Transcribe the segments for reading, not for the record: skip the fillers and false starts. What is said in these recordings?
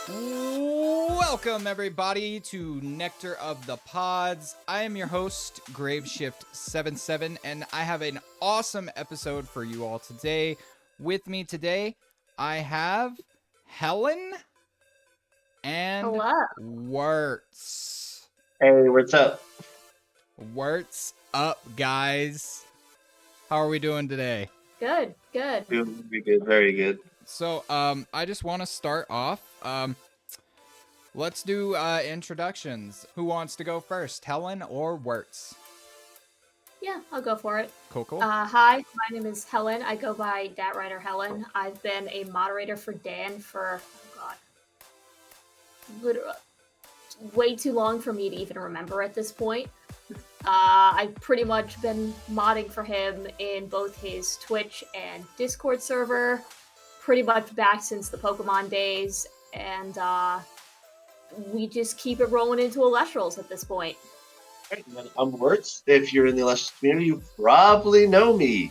Welcome everybody to Nectar of the Pods. I am your host, Graveshift77, and I have an awesome episode for you all today. With me today, I have Helen and Hello. Wirtz. Hey, what's up? What's up, guys? How are we doing today? Good. Doing very good, very good. So, I just want to start off. Let's do introductions. Who wants to go first, Helen or Wirtz? Yeah, I'll go for it. Cool. Hi, my name is Helen. I go by DatWriter Helen. I've been a moderator for Dan for, literally way too long for me to even remember at this point. I've pretty much been modding for him in both his Twitch and Discord server, pretty much back since the Pokemon days, and we just keep it rolling into Elestrals at this point. I'm Wirtz. If you're in the Elestrals community, you probably know me.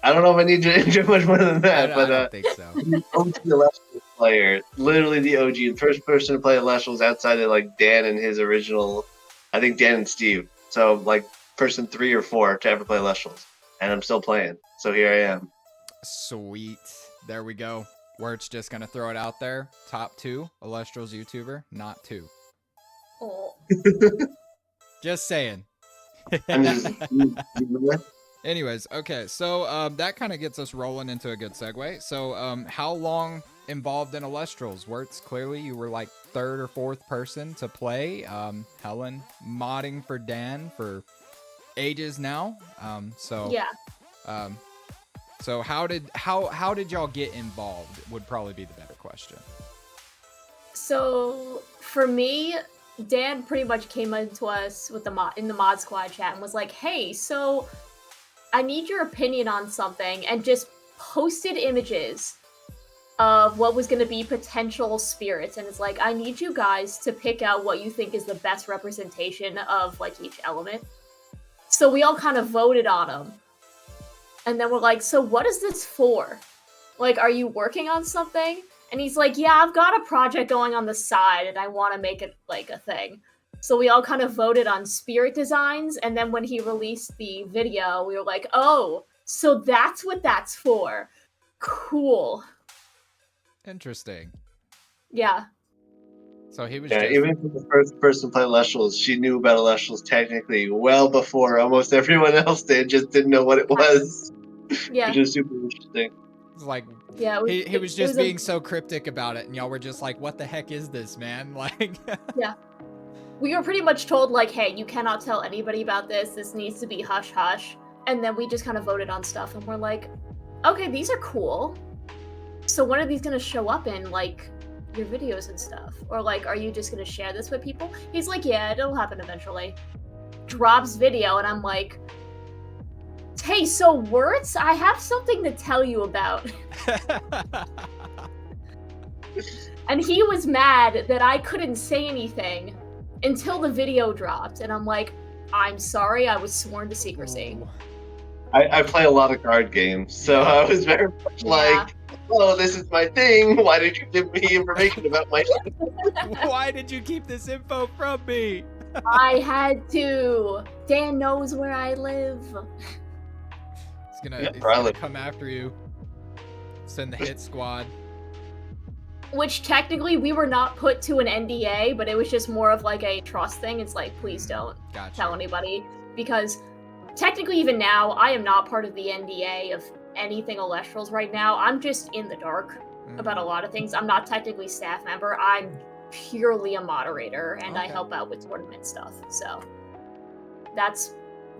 I don't know if I need to intro much more than that, I don't think so. The OG Elestrals player, literally the OG, the first person to play Elestrals outside of like Dan and his original, I think Dan and Steve. So like person 3 or 4 to ever play Elestrals, and I'm still playing. So here I am. Sweet. There we go. Wirtz just gonna throw it out there. Top 2 Elestrals YouTuber, not 2. Oh. Just saying. I'm just, Anyways, okay, so that kind of gets us rolling into a good segue. So how long involved in Elestrals? Wirtz, clearly you were like 3rd or 4th person to play. Helen modding for Dan for ages now. Yeah. So how did y'all get involved would probably be the better question. So for me, Dan pretty much came into us with in the mod squad chat and was like, "Hey, so I need your opinion on something," and just posted images of what was going to be potential spirits, and it's like, "I need you guys to pick out what you think is the best representation of like each element." So we all kind of voted on them. And then we're like, "So what is this for? Like, are you working on something?" And he's like, "Yeah, I've got a project going on the side and I want to make it like a thing." So we all kind of voted on spirit designs. And then when he released the video, we were like, "Oh, so that's what that's for. Cool." Interesting. Yeah. So he was even for the first person to play Elestrals, she knew about Elestrals technically well before almost everyone else did, just didn't know what it was. Yeah. Which is super interesting. It's like, yeah, he was just being so cryptic about it, and y'all were just like, what the heck is this, man? Like, yeah. We were pretty much told, like, "Hey, you cannot tell anybody about this. This needs to be hush-hush." And then we just kind of voted on stuff, and we're like, "Okay, these are cool. So when are these going to show up in, like, your videos and stuff? Or, like, are you just going to share this with people?" He's like, "Yeah, it'll happen eventually." Drops video, and I'm like, "Hey, so Wirtz, I have something to tell you about." And he was mad that I couldn't say anything until the video dropped. And I'm like, "I'm sorry, I was sworn to secrecy." I play a lot of card games, so I was very much like, "Oh, this is my thing. Why did you give me information about my shit?" Why did you keep this info from me? I had to. Dan knows where I live. He's gonna come after you. Send the hit squad. Which technically we were not put to an NDA, but it was just more of like a trust thing. It's like, please don't tell anybody. Because technically even now, I am not part of the NDA of anything Elestrals right now. I'm just in the dark about a lot of things. I'm not technically staff member. I'm purely a moderator, and I help out with tournament stuff. So that's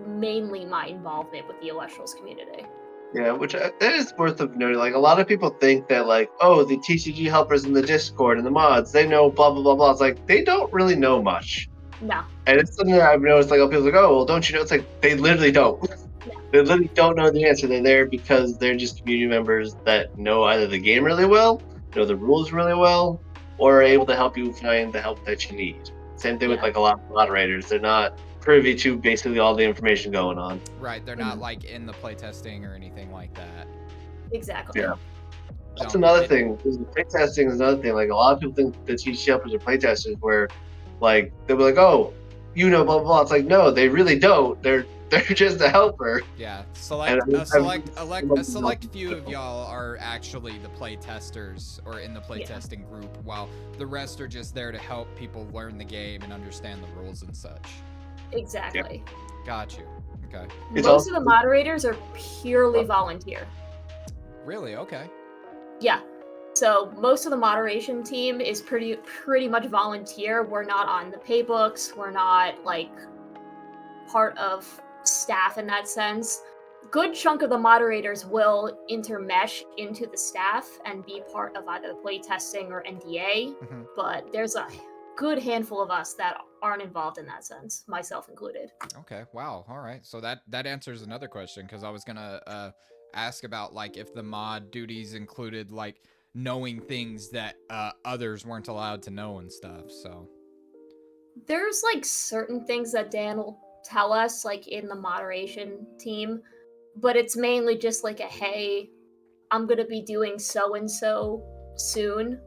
mainly my involvement with the Elestrals community. Yeah, which that is worth of noting. Like, a lot of people think that, like, oh, the TCG helpers in the Discord and the mods, they know blah, blah, blah, blah. It's like, they don't really know much. No. And it's something that I've noticed, like, people are like, oh, well, don't you know? It's like, they literally don't. Yeah. They literally don't know the answer. They're there because they're just community members that know either the game really well, know the rules really well, or are able to help you find the help that you need. Same thing with, like, a lot of moderators. They're not privy to basically all the information going on. Right, they're not like in the playtesting or anything like that. Exactly. Yeah. That's another thing. The playtesting is another thing. Like a lot of people think that TCG helpers are playtesters, where like they'll be like, "Oh, you know, blah blah blah." It's like, no, they really don't. They're just a helper. Yeah, And a select few of y'all are actually the playtesters or in the playtesting group, while the rest are just there to help people learn the game and understand the rules and such. Exactly. Got you. Okay. Most of the moderators are purely volunteer. Really? Okay. Yeah. So most of the moderation team is pretty much volunteer. We're not on the pay books. We're not like part of staff in that sense. Good chunk of the moderators will intermesh into the staff and be part of either playtesting or NDA, but there's a good handful of us that aren't involved in that sense, myself included. Okay, wow, all right. So that answers another question, because I was gonna ask about like if the mod duties included like knowing things that others weren't allowed to know and stuff. So there's like certain things that Dan will tell us like in the moderation team, but it's mainly just like a hey, I'm gonna be doing so and so soon,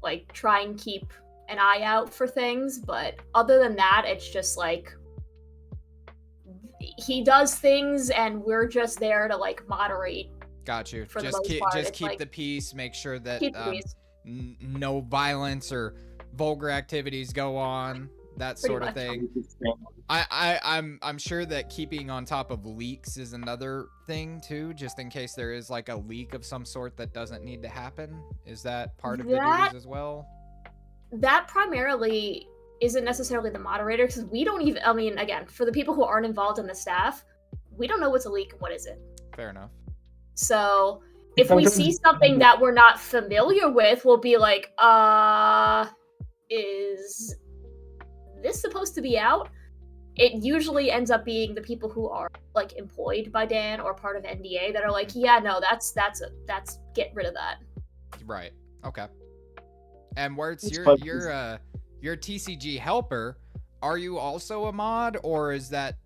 like try and keep an eye out for things. But other than that, it's just like he does things and we're just there to like moderate. Got you. For Just keep like, the peace, make sure that peace. No violence or vulgar activities go on, that sort of thing. I'm sure that keeping on top of leaks is another thing too, just in case there is like a leak of some sort that doesn't need to happen. Is that part of the duties as well? That primarily isn't necessarily the moderator, because we don't even, I mean, again, for the people who aren't involved in the staff, we don't know what's a leak and what isn't. Fair enough. So if we see something that we're not familiar with, we'll be like, is this supposed to be out? It usually ends up being the people who are like employed by Dan or part of NDA that are like, yeah, no, that's get rid of that. Right. Okay. And Wertz, you're a TCG helper. Are you also a mod, or is that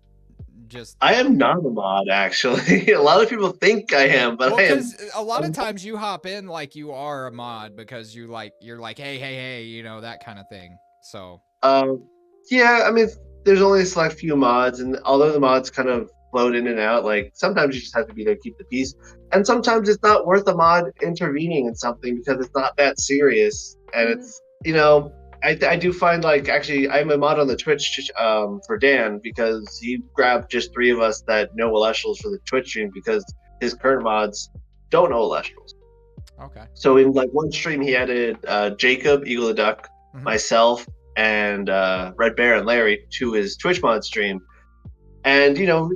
just? I am not a mod, actually. A lot of people think I am, but I am. Because a lot of times you hop in like you are a mod because you're like, hey, you know, that kind of thing. So. Yeah, I mean, there's only a select few mods, and although the mods kind of float in and out, like sometimes you just have to be there to keep the peace, and sometimes it's not worth a mod intervening in something because it's not that serious, and it's, you know, I do find like actually I'm a mod on the Twitch for Dan because he grabbed just 3 of us that know Elestrals for the Twitch stream because his current mods don't know Elestrals. Okay. So in like one stream he added Jacob, Eagle the Duck, myself, and Red Bear and Larry to his Twitch mod stream. And, you know,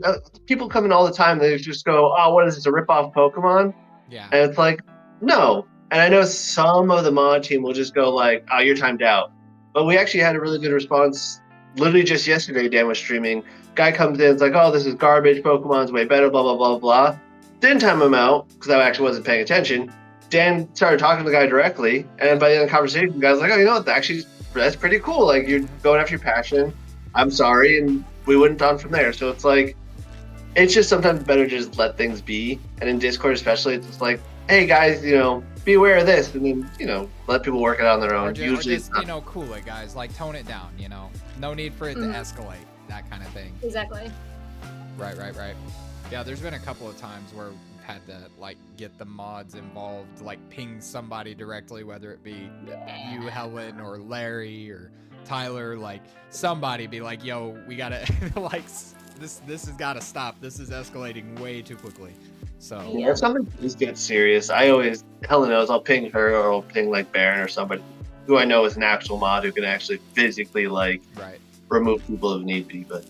people come in all the time, they just go, oh, what is this, a rip-off Pokemon? Yeah. And it's like, no. And I know some of the mod team will just go like, oh, you're timed out. But we actually had a really good response. Literally just yesterday, Dan was streaming. Guy comes in, it's like, oh, this is garbage, Pokemon's way better, blah, blah, blah, blah. Didn't time him out, because I actually wasn't paying attention. Dan started talking to the guy directly, and by the end of the conversation, the guy was like, oh, you know what, actually, that's pretty cool. Like, you're going after your passion. I'm sorry, and we went on from there. So it's like, it's just sometimes better to just let things be. And in Discord especially, it's just like, hey guys, you know, be aware of this, and then, you know, let people work it out on their own. Or just you know, cool it, guys. Like, tone it down, you know. No need for it to escalate, that kind of thing. Exactly. Right. Yeah, there's been a couple of times where we've had to, like, get the mods involved, like, ping somebody directly, whether it be you, Helen, or Larry, or Tyler, like, somebody be like, yo, we gotta, like, this has gotta stop. This is escalating way too quickly. So if something does get serious, I always, Helen knows, I'll ping her, or I'll ping like Baron or somebody who I know is an actual mod who can actually physically like remove people if need be. But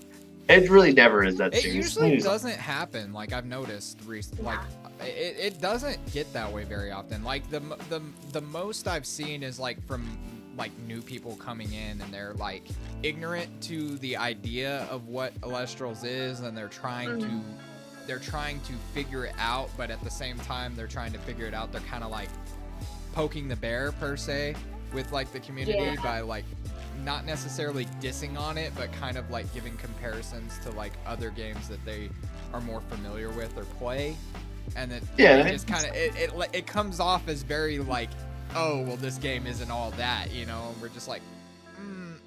it really never is that serious. It usually doesn't happen. Like I've noticed recently, like it doesn't get that way very often. Like the most I've seen is like from like new people coming in and they're like ignorant to the idea of what Elestrals is, and they're trying to figure it out, but at the same time they're trying to figure it out, they're kind of like poking the bear per se with like the community by like not necessarily dissing on it, but kind of like giving comparisons to like other games that they are more familiar with or play. and it Yeah, just kind of it comes off as very like, oh well, this game isn't all that, you know. And we're just like,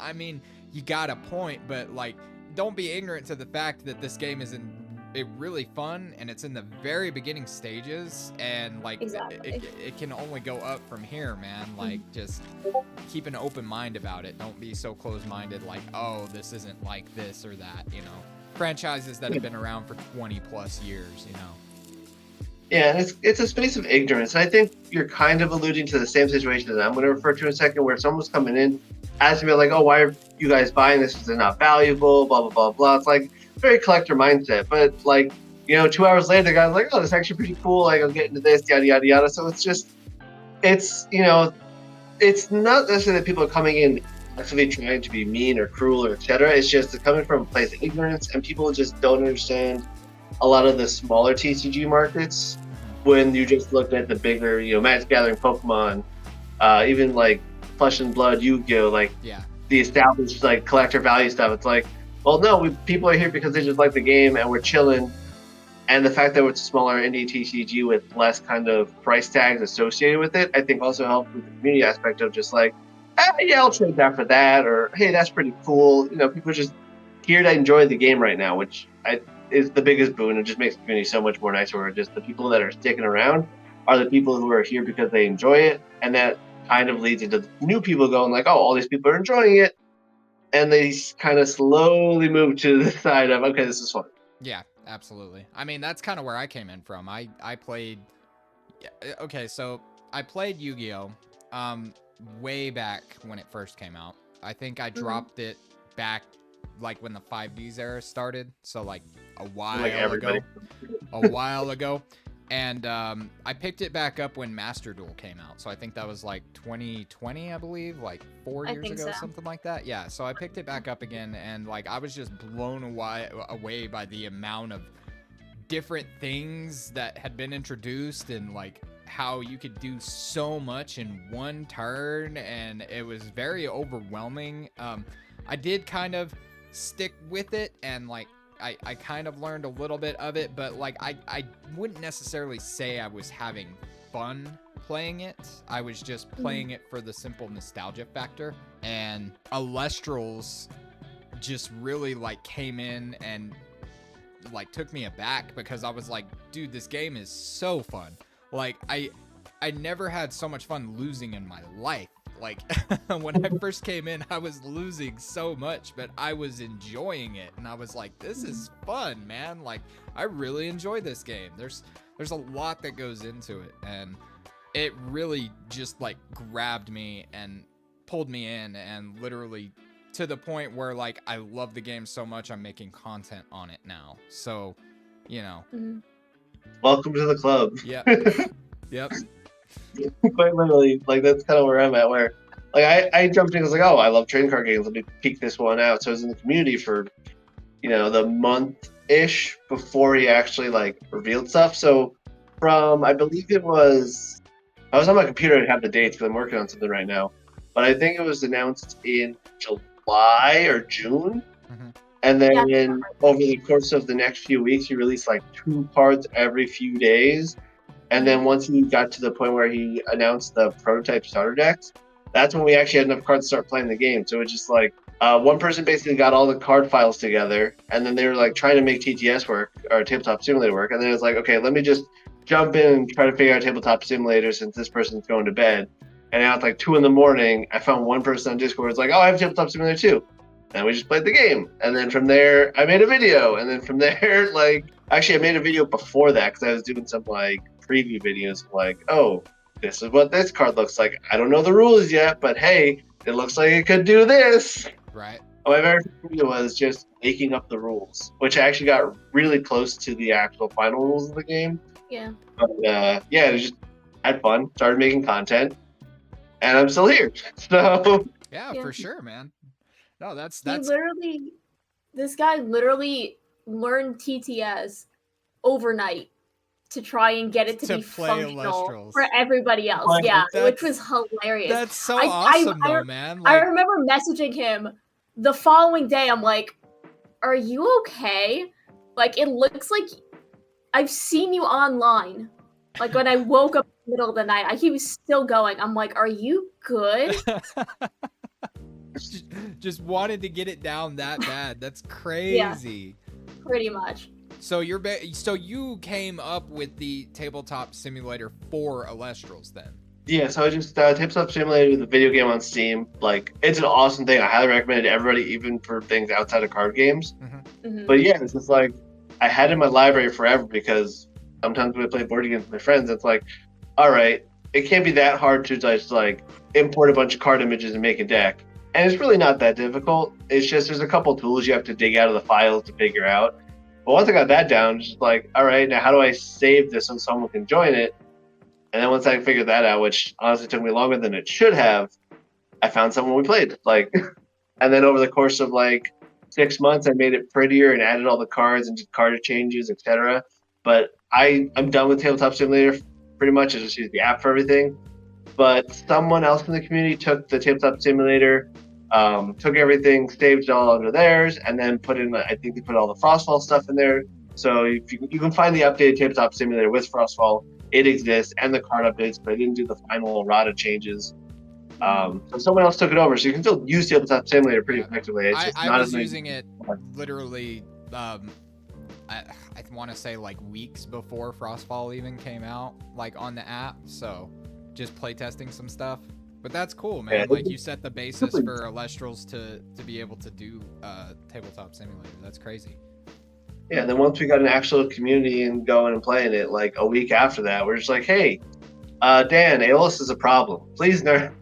I mean, you got a point, but like, don't be ignorant to the fact that this game isn't really fun, and it's in the very beginning stages, and like Exactly. it can only go up from here, man. Like, just keep an open mind about it. Don't be so closed-minded, like, oh, this isn't like this or that, you know. Franchises that have been around for 20 plus years, you know. Yeah, and it's a space of ignorance. And I think you're kind of alluding to the same situation that I'm going to refer to in a second, where someone's coming in asking me like, oh, why are you guys buying this? Is it not valuable? Blah, blah, blah, blah. It's like very collector mindset. But like, you know, 2 hours later, the guy's like, oh, this is actually pretty cool. Like, I'm getting to this, yada, yada, yada. So it's just, you know, it's not necessarily that people are coming in actively trying to be mean or cruel or etc. It's just they're coming from a place of ignorance, and people just don't understand a lot of the smaller TCG markets when you just look at the bigger, you know, Magic Gathering, Pokemon, even like Flesh and Blood, Yu-Gi-Oh, like the established like collector value stuff. It's like, well, no, people are here because they just like the game and we're chilling. And the fact that it's a smaller indie TCG with less kind of price tags associated with it, I think also helps with the community aspect of just like, yeah, I'll trade that for that, or hey, that's pretty cool. You know, people are just here to enjoy the game right now, which is the biggest boon. It just makes the community so much more nicer. Where just the people that are sticking around are the people who are here because they enjoy it, and that kind of leads into new people going like, oh, all these people are enjoying it, and they kind of slowly move to the side of, okay, this is fun. Yeah, absolutely. I mean, that's kind of where I came in from. I played, okay, so I played Yu-Gi-Oh! Way back when it first came out. I think I dropped it back like when the 5Ds era started, so like a while ago. And I picked it back up when Master Duel came out, so I think that was like 2020, I believe, like 4 years ago, something like that. Yeah, so I picked it back up again, and like I was just blown away by the amount of different things that had been introduced, and like how you could do so much in one turn, and it was very overwhelming. I did kind of stick with it, and like I kind of learned a little bit of it, but like I wouldn't necessarily say I was having fun playing it. I was just playing it for the simple nostalgia factor. And Elestrals just really like came in and like took me aback, because I was like, dude, this game is so fun. Like I never had so much fun losing in my life. Like when I first came in, I was losing so much, but I was enjoying it, and I was like, this is fun, man. Like I really enjoy this game. There's a lot that goes into it, and it really just like grabbed me and pulled me in, and literally to the point where like I love the game so much I'm making content on it now. So, you know. Welcome to the club. Yep. Yep. Quite literally, like that's kind of where I'm at. Where, like, I jumped in. I was like, oh, I love trading card games. Let me peek this one out. So I was in the community for, you know, the month-ish before he actually like revealed stuff. So from, I believe it was, I was on my computer to have the dates because I'm working on something right now. But I think it was announced in July or June. And then over the course of the next few weeks, he released like 2 cards every few days. And then once he got to the point where he announced the prototype starter decks, that's when we actually had enough cards to start playing the game. So it's just like one person basically got all the card files together, and then they were like trying to make TTS work, or Tabletop Simulator work. And then it was like, okay, let me just jump in and try to figure out Tabletop Simulator since this person's going to bed. And now it's like 2 a.m, I found one person on Discord who's like, oh, I have Tabletop Simulator too. And we just played the game. And then from there, I made a video. And then from there, like, actually, I made a video before that because I was doing some like preview videos like, oh, this is what this card looks like. I don't know the rules yet, but hey, it looks like it could do this. Right. My very first video was just making up the rules, which I actually got really close to the actual final rules of the game. Yeah. But yeah, it was just had fun, started making content, and I'm still here. So yeah, for sure, man. No, that's this guy literally learned TTS overnight to try and get it to be functional Elestrals for everybody else. Yeah, which was hilarious. That's so awesome, though, man. Like, I remember messaging him the following day. I'm like, "Are you okay? Like, it looks like I've seen you online. Like when I woke up in the middle of the night, he was still going. I'm like, are you good? Just wanted to get it down that bad. That's Yeah, crazy. pretty much. So you came up with the tabletop simulator for Elestrals then? Yeah, so I just Tabletop Simulator, the video game on Steam. Like, it's an awesome thing. I highly recommend it to everybody, even for things outside of card games. Mhm. But yeah, it's just like I had it in my library forever because sometimes when I play board games with my friends, it's like, all right, it can't be that hard to just like import a bunch of card images and make a deck. And it's really not that difficult. It's just there's a couple tools you have to dig out of the files to figure out. But once I got that down, it's just like, all right, now how do I save this so someone can join it? And then once I figured that out, which honestly took me longer than it should have, I found someone we played. Like, and then over the course of like 6 months, I made it prettier and added all the cards and did card changes, etc. But I'm done with Tabletop Simulator pretty much. I just use the app for everything. But someone else in the community took the Tabletop Simulator, took everything, saved it all under theirs, and then put in, I think they put all the Frostfall stuff in there. So if you can find the updated Tabletop Simulator with Frostfall. It exists, and the card updates, but I didn't do the final errata changes. So someone else took it over, so you can still use Tabletop Simulator pretty effectively. It's just I was using it literally, I want to say like weeks before Frostfall even came out, like on the app. So just playtesting some stuff. But that's cool, man. Yeah, like you set the basis for Elestrals to be able to do Tabletop Simulator. That's crazy. Yeah, and then once we got an actual community and going and playing it, like a week after that, we're just like, hey, Dan, Aeolus is a problem. Please nerf.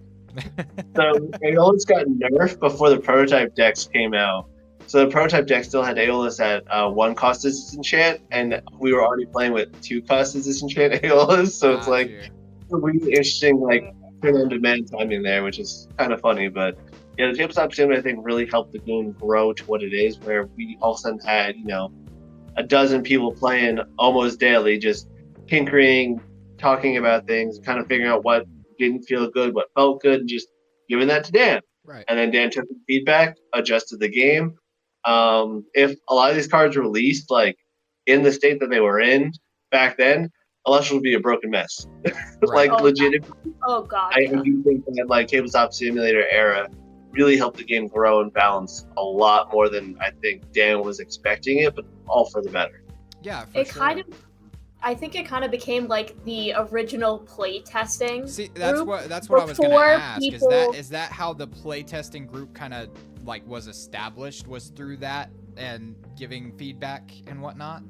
So Aeolus got nerfed before the prototype decks came out. So the prototype deck still had Aeolus at 1 cost disenchant, and we were already playing with 2 cost disenchant Aeolus. So it's like a really interesting like turn-on-demand timing there, which is kind of funny. But yeah, the Tabletop Simulator I think really helped the game grow to what it is, where we all of a sudden had a dozen people playing almost daily, just tinkering, talking about things, kind of figuring out what didn't feel good, what felt good, and just giving that to Dan. Right. And then Dan took the feedback, adjusted the game. If a lot of these cards were released like in the state that they were in back then, Elestrals would be a broken mess. Right. Like legit. Oh god. I do think that like Tabletop Simulator era really helped the game grow and balance a lot more than I think Dan was expecting it, but all for the better. Yeah, for sure. I think it kind of became like the original play testing. See, that's what I was gonna ask. Is that how the play testing group kind of like was established? Was through that and giving feedback and whatnot?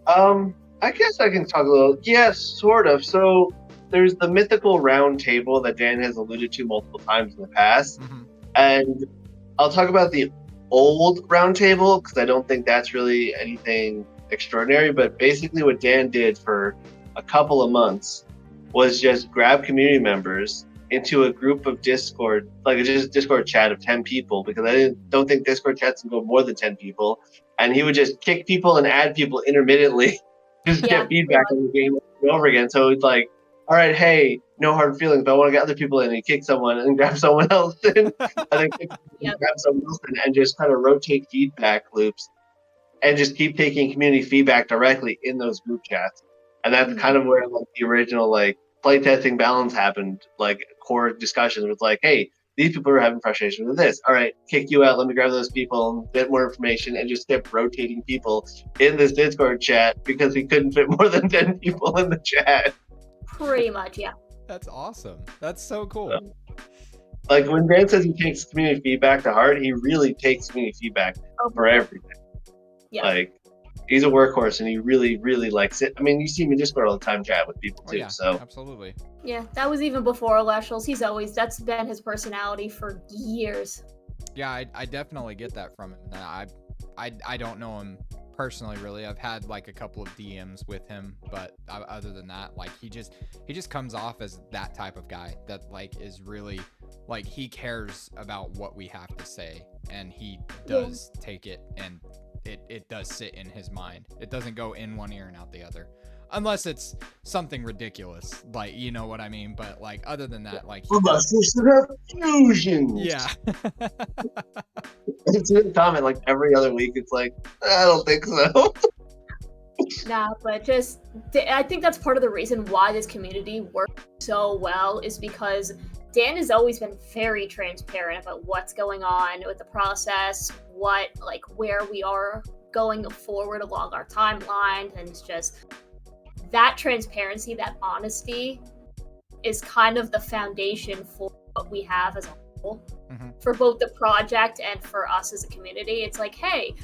I guess I can talk a little. Yes, sort of. So there's the mythical round table that Dan has alluded to multiple times in the past. And I'll talk about the old round table because I don't think that's really anything extraordinary. But basically what Dan did for a couple of months was just grab community members into a group of Discord, like a Discord chat of 10 people, because I don't think Discord chats can go more than 10 people. And he would just kick people and add people intermittently, just get feedback on the game over and over again. So it's like, all right, hey, no hard feelings, but I want to get other people in. And you kick someone and grab someone else in, and then grab someone else in, and just kind of rotate feedback loops, and just keep taking community feedback directly in those group chats. And that's kind of where like the original like playtesting balance happened. Like core discussions was like, hey, these people are having frustration with this. All right, kick you out. Let me grab those people and get more information, and just kept rotating people in this Discord chat because we couldn't fit more than 10 people in the chat. Pretty much, yeah. That's awesome. That's so cool. Like when Dan says he takes community feedback to heart, he really takes community feedback for everything. Yeah. Like he's a workhorse and he really, really likes it. I mean, you see him in Discord all the time chat with people too. So absolutely. Yeah, that was even before Elestrals. That's been his personality for years. Yeah, I definitely get that from him. I don't know him personally, really. I've had like a couple of DMs with him, but other than that, like he just comes off as that type of guy that like is really like he cares about what we have to say, and he does take it, and it does sit in his mind. It doesn't go in one ear and out the other, unless it's something ridiculous, like, you know what I mean. But like other than that, like unless there's fusion. Yeah. It's a comment like every other week. It's like, I don't think so. Nah, but just I think that's part of the reason why this community works so well is because Dan has always been very transparent about what's going on with the process, where we are going forward along our timeline, and it's just that transparency, that honesty is kind of the foundation for what we have as a whole, for both the project and for us as a community. It's like, hey,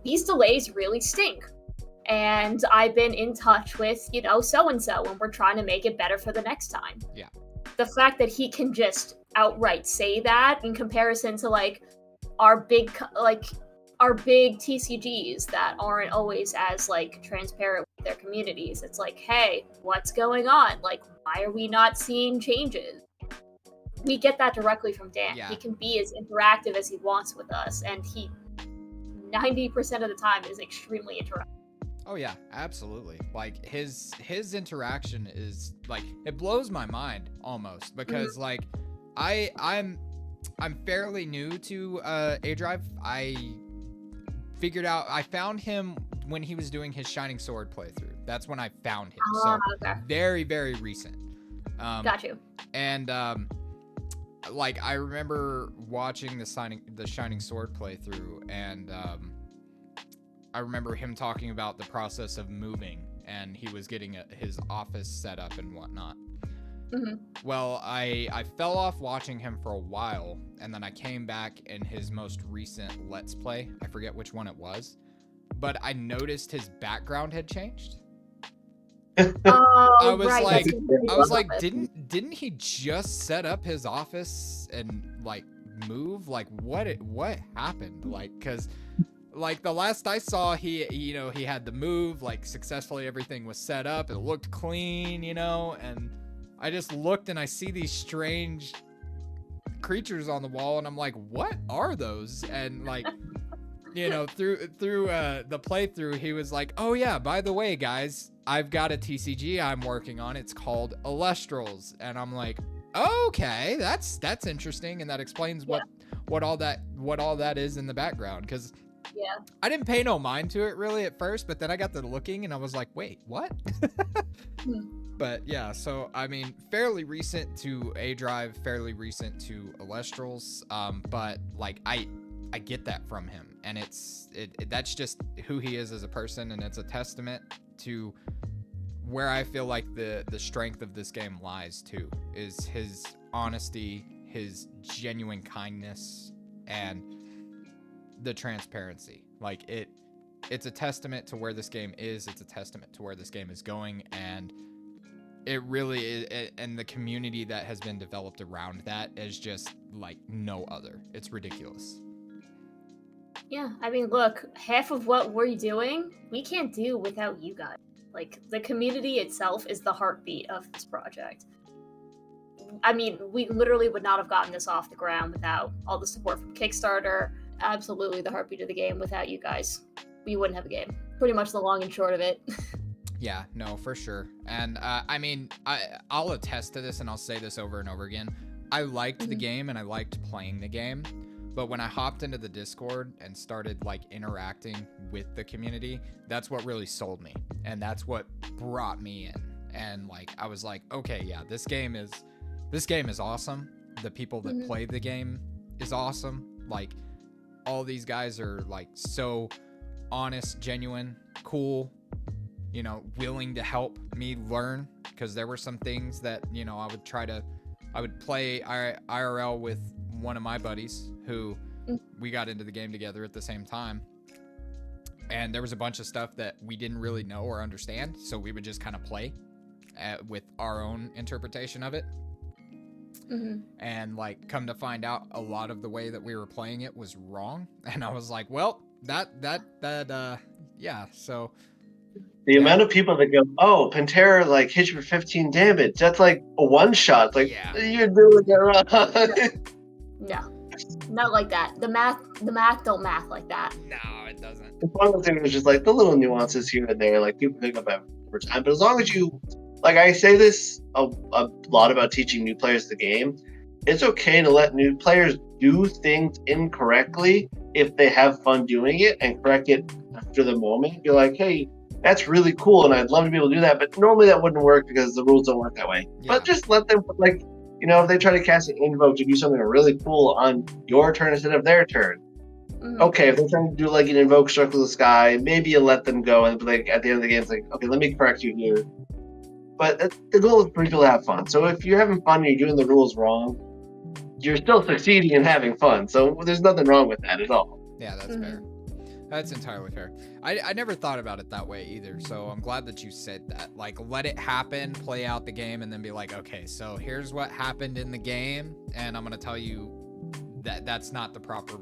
these delays really stink. And I've been in touch with, so-and-so, and we're trying to make it better for the next time. Yeah. The fact that he can just outright say that in comparison to, our big TCGs that aren't always as, transparent with their communities. It's like, hey, what's going on? Why are we not seeing changes? We get that directly from Dan. Yeah. He can be as interactive as he wants with us, and he 90% of the time is extremely interactive. Oh yeah, absolutely. His interaction is it blows my mind almost because I'm fairly new to A Drive. I found him when he was doing his Shining Sword playthrough. That's when I found him. So okay. Very, very recent. Got you. And I remember watching the Shining Sword playthrough, and I remember him talking about the process of moving, and he was getting his office set up and whatnot. Well, I fell off watching him for a while, and then I came back in his most recent Let's Play. I forget which one it was, but I noticed his background had changed. I was like, didn't he just set up his office and move? What happened? Because the last I saw, he had the move, successfully everything was set up, it looked clean, and I just looked and I see these strange creatures on the wall, and I'm like, what are those? And through the playthrough, he was like, oh yeah, by the way, guys, I've got a TCG I'm working on. It's called Elestrals. And I'm like, okay, that's interesting, and that explains what all that is in the background, because I didn't pay no mind to it really at first, but then I got to looking and I was like, wait, what? But yeah, so I mean, fairly recent to A Drive, fairly recent to Elestrals, but I get that from him, and that's just who he is as a person, and it's a testament to where I feel like the strength of this game lies too, is his honesty, his genuine kindness, and the transparency. It's a testament to where this game is, it's a testament to where this game is going, and it really is, and the community that has been developed around that is just no other. It's ridiculous. Yeah, I mean, look, half of what we're doing, we can't do without you guys. The community itself is the heartbeat of this project. I mean, we literally would not have gotten this off the ground without all the support from Kickstarter. Absolutely the heartbeat of the game. Without you guys, we wouldn't have a game. Pretty much the long and short of it. Yeah, no, for sure. And I mean, I'll attest to this, and I'll say this over and over again. I liked the game, and I liked playing the game. But when I hopped into the Discord and started interacting with the community, that's what really sold me. And that's what brought me in. And I was like, okay, yeah, this game is awesome. The people that play the game is awesome. All these guys are so honest, genuine, cool, willing to help me learn, because there were some things that, I would play IRL with one of my buddies who we got into the game together at the same time, and there was a bunch of stuff that we didn't really know or understand, so we would just kind of play with our own interpretation of it. And come to find out, a lot of the way that we were playing it was wrong, and I was like, well, yeah, so the amount of people that go, oh, Pantera hits you for 15 damage, that's a one shot. You're doing it wrong. No, not like that. The math don't math like that. No, it doesn't. It's one of those things, just the little nuances here and there, people pick up over time. But as long as you, I say this a lot about teaching new players the game, it's okay to let new players do things incorrectly if they have fun doing it, and correct it after the moment. You're like, hey, That's really cool, and I'd love to be able to do that. But normally that wouldn't work because the rules don't work that way. Yeah. But just let them, like, if they try to cast an invoke to do something really cool on your turn instead of their turn. Okay, if they're trying to do like an invoke circle the sky, maybe you let them go and like at the end of the game, it's like, okay, let me correct you here. But the goal is for people to have fun. So if you're having fun and you're doing the rules wrong, you're still succeeding and having fun. So there's nothing wrong with that at all. Yeah, that's fair. That's entirely fair. I never thought about it that way either. So I'm glad that you said that. Like, let it happen, play out the game, and then be like, okay, so here's what happened in the game, and I'm gonna tell you that that's not the proper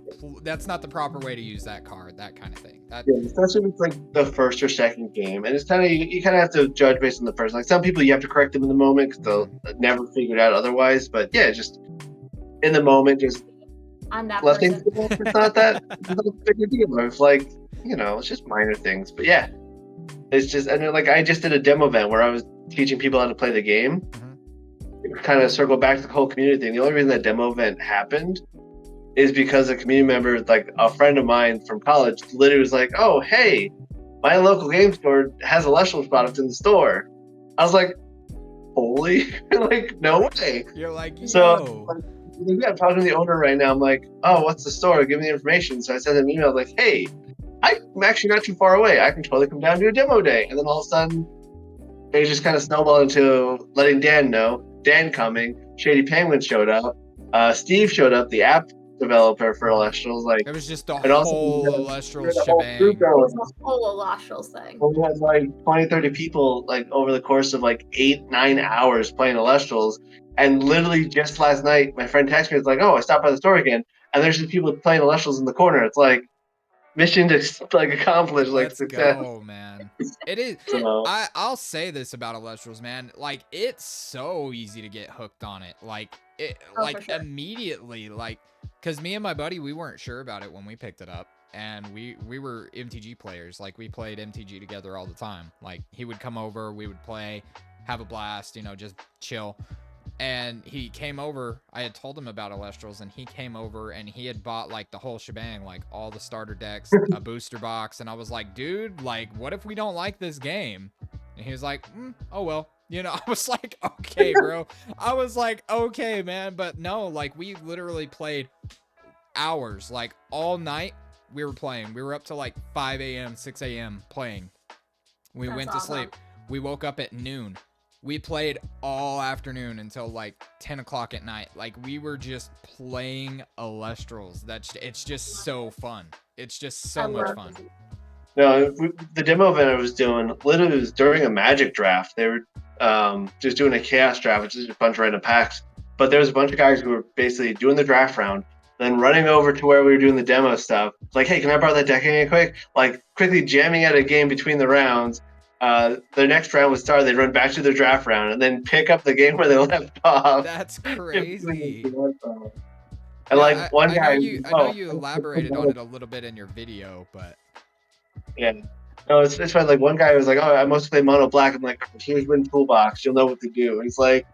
way to use that card, that kind of thing. Yeah, especially if it's like the first or second game, and it's kind of you kind of have to judge based on the person. Like some people, you have to correct them in the moment because they'll never figure it out otherwise. But yeah, just in the moment, just on that let person. things go. It's not that big a deal. It's like it's just minor things. But yeah, it's just and then, like I just did a demo event where I was teaching people how to play the game. Kind of circle back to the whole community thing. The only reason that demo event happened is because a community member, like a friend of mine from college, literally was like, "Oh, hey, my local game store has Elestrals products in the store." I was like, "Holy, like no way!" You're like, yo. So, yeah, I'm talking to the owner right now. I'm like, "Oh, what's the store? Give me the information." So I sent an email like, "Hey, I'm actually not too far away. I can totally come down and do a demo day." And then all of a sudden, it just kind of snowballed into letting Dan know. Dan coming. Shady Penguin showed up. Steve showed up. The app developer for Elestrals, like it was just the whole Elestrals shebang. It was a whole Elestrals thing. We had like 20, 30 people like over the course of like 8-9 hours playing Elestrals, and literally just last night, my friend texted me. It's like, "Oh, I stopped by the store again, and there's just people playing Elestrals in the corner." It's like mission to like accomplished, like Let's success. go, man. It is. So, I'll say this about Elestrals, man. Like, it's so easy to get hooked on it. Like immediately, like, because me and my buddy, we weren't sure about it when we picked it up, and we were MTG players. Like, we played MTG together all the time. Like, he would come over, we would play, have a blast, just chill. And he came over. I had told him about Elestrals, and he came over and he had bought like the whole shebang, like all the starter decks, a booster box. And I was like, dude, like, what if we don't like this game? And he was like, oh well. I was like, okay, bro. I was like, okay, man. But no, like, we literally played hours, like all night. We were playing. We were up to like 5 a.m., 6 a.m. playing. We went to sleep. We woke up at noon. We played all afternoon until like 10 o'clock at night. Like, we were just playing Elestrals. It's just so fun. It's just so much fun. No, the demo event I was doing literally was during a Magic draft. They were just doing a Chaos draft, which is a bunch of random packs. But there was a bunch of guys who were basically doing the draft round, then running over to where we were doing the demo stuff. It's like, hey, can I borrow that deck again quick? Like, quickly jamming out a game between the rounds. Their next round would start. They'd run back to their draft round and then pick up the game where they left off. That's crazy. And like one guy, I know you elaborated on it a little bit in your video, but yeah, no, it's fine. Like one guy was like, "Oh, I mostly play mono black." I'm like, "Here's Win Toolbox. You'll know what to do." And he's like,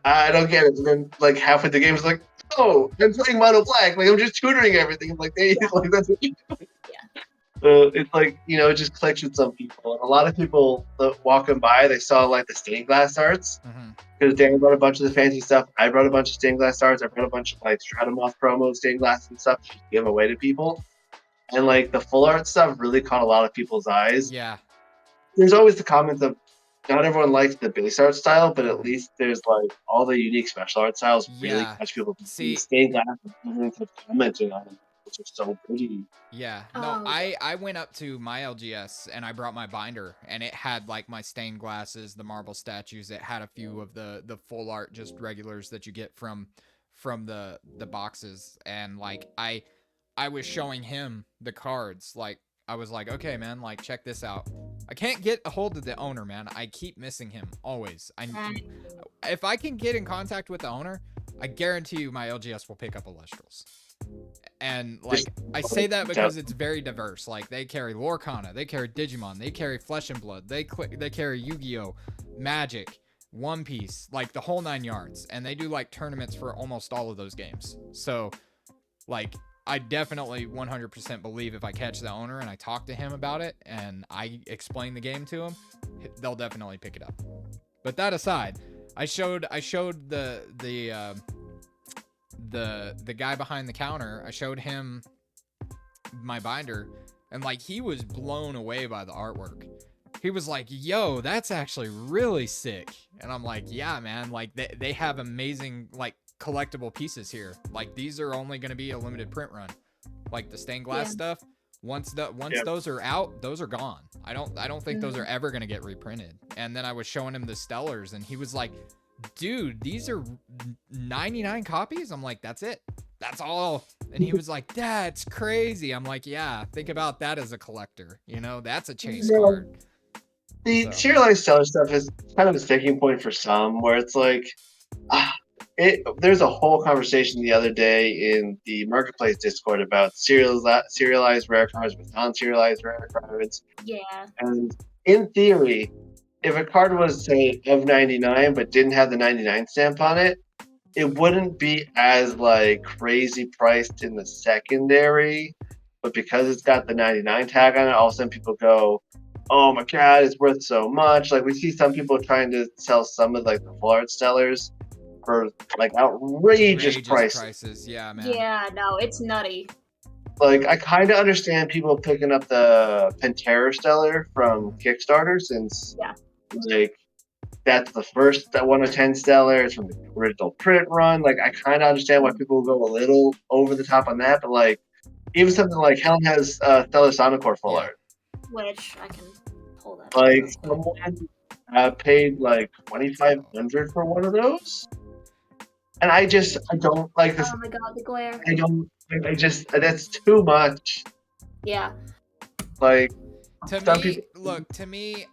"I don't get it." And then like halfway the game, is like, "Oh, I'm playing mono black. Like I'm just tutoring everything." I'm like, "Hey, like that's what you do." Yeah. So it's like it just clicks with some people, and a lot of people walking by, they saw like the stained glass arts because Dan brought a bunch of the fancy stuff. I brought a bunch of stained glass arts. I brought a bunch of like Stratomoth promos, stained glass and stuff to give away to people. And like the full art stuff really caught a lot of people's eyes. Yeah. There's always the comments of not everyone likes the base art style, but at least there's like all the unique special art styles really catch people. See, stained glass and commenting on them, which is so pretty. Yeah. No, I went up to my LGS and I brought my binder, and it had like my stained glasses, the marble statues. It had a few of the full art just regulars that you get from the boxes, and like I was showing him the cards. Like, I was like, okay, man, like, check this out. I can't get a hold of the owner, man. I keep missing him, always. If I can get in contact with the owner, I guarantee you my LGS will pick up Elestrals. And, like, I say that because it's very diverse. Like, they carry Lorcana, they carry Digimon, they carry Flesh and Blood, they carry Yu-Gi-Oh!, Magic, One Piece, like, the whole 9 yards. And they do, like, tournaments for almost all of those games. So, like, I definitely 100% believe if I catch the owner and I talk to him about it and I explain the game to him, they'll definitely pick it up. But that aside, I showed the guy behind the counter, I showed him my binder, and like he was blown away by the artwork. He was like, yo, that's actually really sick. And I'm like, yeah, man, like they have amazing like collectible pieces here. Like these are only going to be a limited print run. Like the stained glass stuff, once those are out, those are gone. I don't think those are ever going to get reprinted. And then I was showing him the Stellars and he was like, dude, these are 99 copies? I'm like, that's it. That's all. And he was like, that's crazy. I'm like, yeah, think about that as a collector. You know, that's a chase card. The serialized seller stuff is kind of a sticking point for some, where it's like, there's a whole conversation the other day in the marketplace Discord about serialized rare cards with non-serialized rare cards. Yeah. And in theory, if a card was, say, of 99 but didn't have the 99 stamp on it, it wouldn't be as like crazy priced in the secondary. But because it's got the 99 tag on it, all of a sudden people go, oh my god, it's worth so much. Like we see some people trying to sell some of like the full art sellers for like outrageous prices. Yeah, man. Yeah, no, it's nutty. Like I kind of understand people picking up the Pantera stellar from Kickstarter since like that's the first 1 of 10 stellar. It's from the original print run. Like I kind of understand why people go a little over the top on that, but like even something like Helen has Stellar Sonicore full art, which I can pull that. Like someone paid like $2,500 for one of those, and I don't like this. Oh my god, the glare! That's too much. Yeah. Like to me,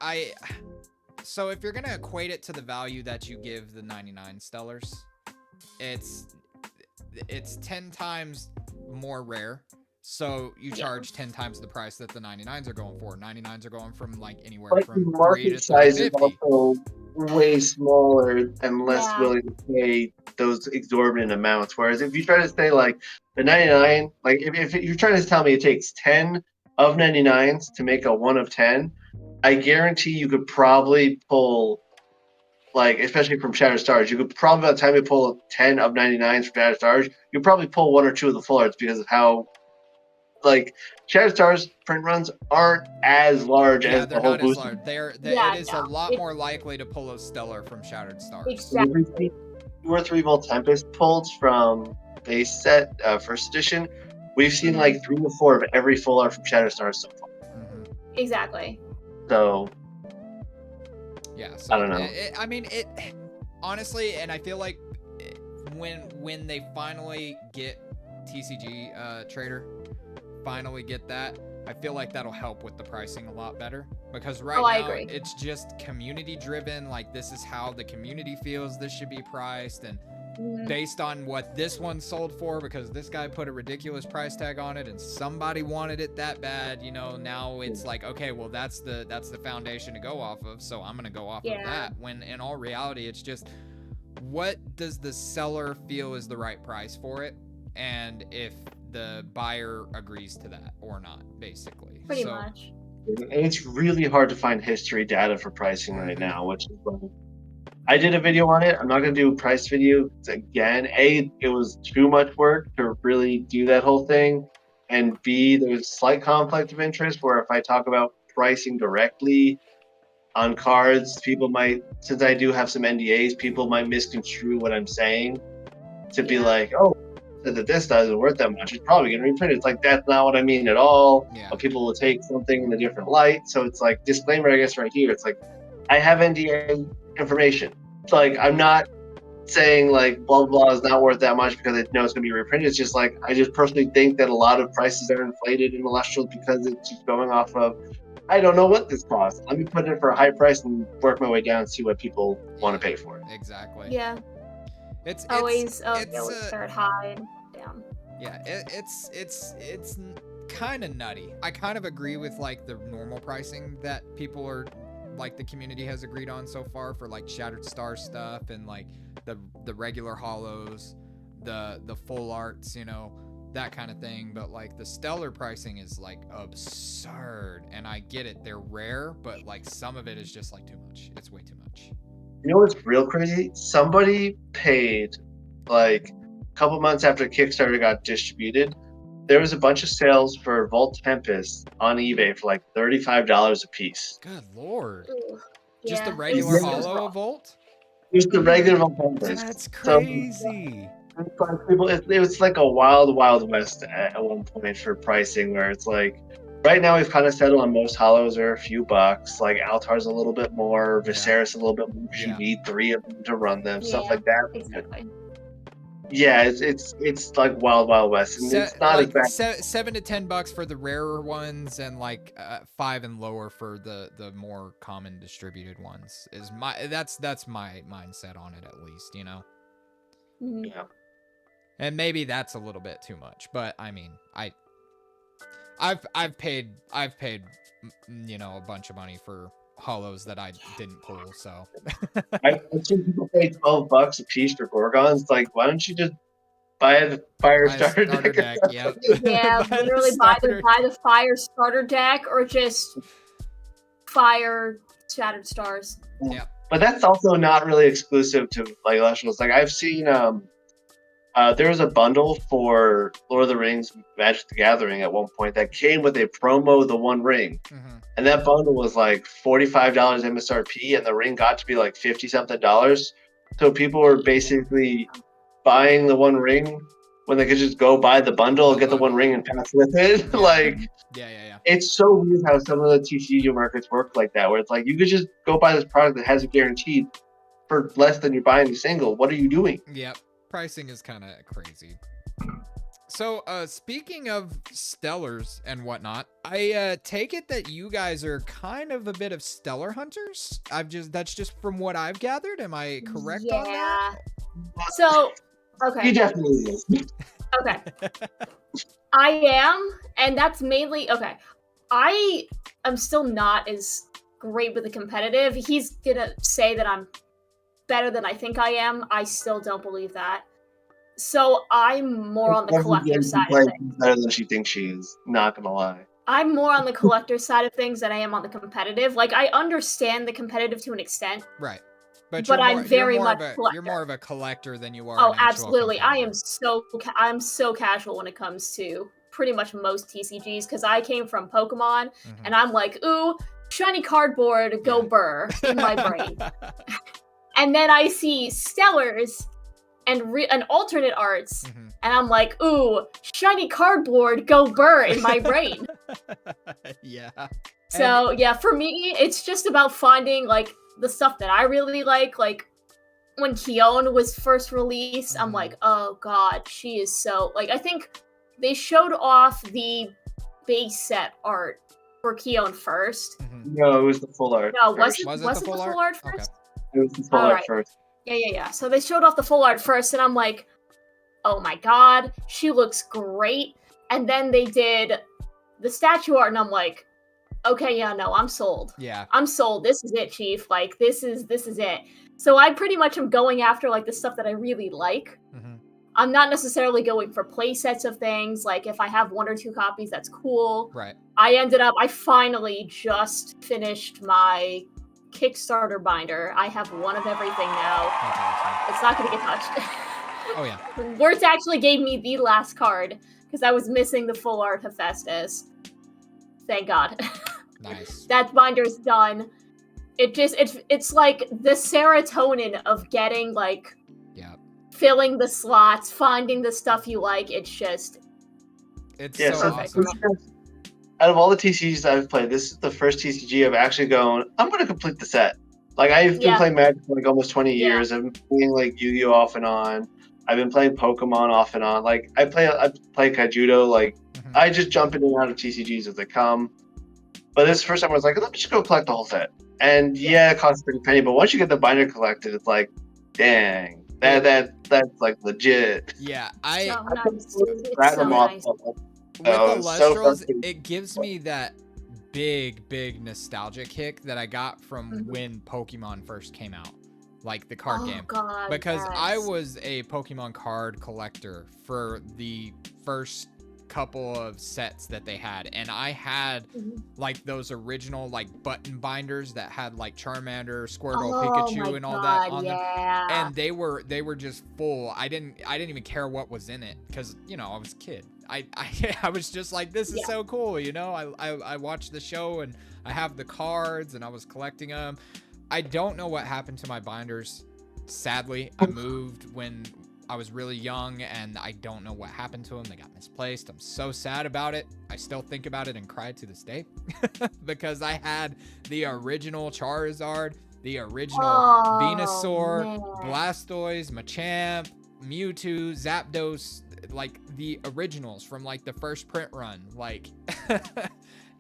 so if you're gonna equate it to the value that you give the 99 stellars, it's 10 times more rare. So you charge 10 times the price that the 99s are going for. 99s are going from like anywhere from the market size is also way smaller and less willing to pay those exorbitant amounts. Whereas if you try to say like the 99, like if you're trying to tell me it takes 10 of 99s to make a 1 of 10, I guarantee you could probably pull, like especially from Shattered Stars, you could probably by the time you pull 10 of 99s from Shattered Stars, you probably pull 1 or 2 of the full arts because of how like Shattered Stars print runs aren't as large as the whole boost. It is a lot more likely to pull a stellar from Shattered Stars. Exactly. 2 or 3 Volt Tempest pulls from base set first edition. We've seen like 3 or 4 of every full art from Shattered Stars so far. Exactly. So yeah, so I don't know. It honestly, and I feel like when they finally get TCG Trader, finally get that, I feel like that'll help with the pricing a lot better, because right now it's just community driven. Like this is how the community feels this should be priced, and based on what this one sold for, because this guy put a ridiculous price tag on it and somebody wanted it that bad, you know, now it's like, okay, well that's the foundation to go off of, so I'm gonna go off of that, when in all reality it's just what does the seller feel is the right price for it, and if the buyer agrees to that or not, basically. Pretty much. And it's really hard to find history data for pricing right now, which is why I did a video on it. I'm not going to do a price video again. A, it was too much work to really do that whole thing. And B, there's slight conflict of interest where if I talk about pricing directly on cards, people might, since I do have some NDAs, people might misconstrue what I'm saying to be like, oh, that this isn't worth that much. It's probably going to reprint. It's like, that's not what I mean at all. But people will take something in a different light. So it's like, disclaimer, I guess, right here. It's like, I have NDA information. It's like, I'm not saying like blah, blah, blah is not worth that much because I know it's going to be reprinted. It's just like, I just personally think that a lot of prices are inflated in Elestrals because it's just going off of, I don't know what this costs. Let me put it for a high price and work my way down and see what people want to pay for it. Exactly. Yeah. It's start high and down. Yeah, it's kind of nutty. I kind of agree with like the normal pricing that people are like the community has agreed on so far for like Shattered Star stuff and like the regular hollows, the full arts, you know. that kind of thing, but like the stellar pricing is like absurd, and I get it, they're rare, but like some of it is just like too much. It's way too much. You know what's real crazy? Somebody paid like a couple months after Kickstarter got distributed. There was a bunch of sales for Volt Tempest on eBay for like $35 a piece. Good lord. Ooh. Just the Yeah, regular it was hollow Volt? Just the regular Volt Tempest. That's So crazy. it's like people, it was like a wild, wild west at one point for pricing, where it's like right now we've kind of settled on most hollows are a few bucks. Like Altar's a little bit more, Viserys a little bit more. Yeah. You need 3 of them to run them, stuff Yeah, like that. exactly. Yeah, it's like wild, wild west, and it's not like as bad. $7 to $10 for the rarer ones, and like 5 and lower for the more common distributed ones. Is that's my mindset on it, at least, you know. Mhm. Yeah. And maybe that's a little bit too much, but I mean, I've paid you know, a bunch of money for hollows that I didn't pull, so I've seen people pay $12 a piece for Gorgons. Like, why don't you just buy the fire buy a starter starter deck? deck. Yep. Yeah, Buy the literally starter. buy the fire starter deck, or just fire Shattered Stars. Yep. But that's also not really exclusive to like Elestrals. Like I've seen there was a bundle for Lord of the Rings Magic the Gathering at one point that came with a promo The One Ring. Mm-hmm. And that bundle was like $45 MSRP, and the ring got to be like $50-something. So people were basically buying the One Ring when they could just go buy the bundle, get the One Ring, and pass with it. Yeah. Like, Yeah. it's so weird how some of the TCG markets work like that, where it's like you could just go buy this product that has a guaranteed for less than you're buying the single. What are you doing? Yep. Pricing is kind of crazy. So, speaking of stellars and whatnot, I take it that you guys are kind of a bit of stellar hunters. That's just from what I've gathered. Am I correct on that? So, okay. He definitely is. Okay. I am, and that's mainly okay. I am still not as great with the competitive. He's gonna say that I'm better than I think I am. I still don't believe that. So I'm more on the collector side of things. Better than she thinks she is. Not gonna lie. I'm more on the collector side of things than I am on the competitive. Like, I understand the competitive to an extent. Right. But I'm very much you're more of a collector than you are. Oh, an actual absolutely. I competitor. I'm so casual when it comes to pretty much most TCGs, because I came from Pokemon, and I'm like, ooh, shiny cardboard, go burr, in my brain. And then I see Stellars and alternate arts, and I'm like, ooh, shiny cardboard, go burr, in my brain. Yeah. So yeah, for me, it's just about finding like the stuff that I really like. Like when Keone was first released, I'm like, oh god, she is so like. I think they showed off the base set art for Keone first. No, it was the full art. No, was first. it the full art first? Okay. It was the full art first. Yeah. So they showed off the full art first, and I'm like, oh my god, she looks great. And then they did the statue art, and I'm like, okay, yeah, no, I'm sold. Yeah. I'm sold. This is it, Chief. Like, this is it. So I pretty much am going after like the stuff that I really like. I'm not necessarily going for play sets of things. Like, if I have 1 or 2 copies, that's cool. Right. I finally just finished my Kickstarter binder. I have 1 of everything now. Awesome. It's not going to get touched. Oh, yeah. Words actually gave me the last card, because I was missing the full art Hephaestus. Thank God. Nice. That binder's done. It's like the serotonin of getting like filling the slots, finding the stuff you like. It's so awesome. Out of all the TCGs I've played, this is the first TCG I've actually gone, I'm going to complete the set. Like, I've been playing Magic for like almost 20 years. I've been playing like Yu-Gi-Oh! Off and on. I've been playing Pokemon off and on. Like, I play Kaijudo. Like, I just jump in and out of TCGs as they come. But this first time I was like, let me just go collect the whole set. And it costs a pretty penny, but once you get the binder collected, it's like, dang. That's like legit. Yeah, It's with the Elestrals, it gives me that big nostalgia kick that I got from when Pokemon first came out. like the card game. God, Because I yes. was a Pokemon card collector for the first couple of sets that they had, and I had like those original like button binders that had like Charmander, Squirtle, Oh Pikachu, my and all that God, on them, yeah. and they were just full. I didn't even care what was in it because, you know, I was a kid. I was just like, this is so cool, you know. I watched the show and I have the cards and I was collecting them. I don't know what happened to my binders. Sadly, I moved when I was really young, and I don't know what happened to them. They got misplaced. I'm so sad about it. I still think about it and cry to this day because I had the original Charizard, the original Venusaur, man. Blastoise, Machamp, Mewtwo, Zapdos, like the originals from like the first print run, like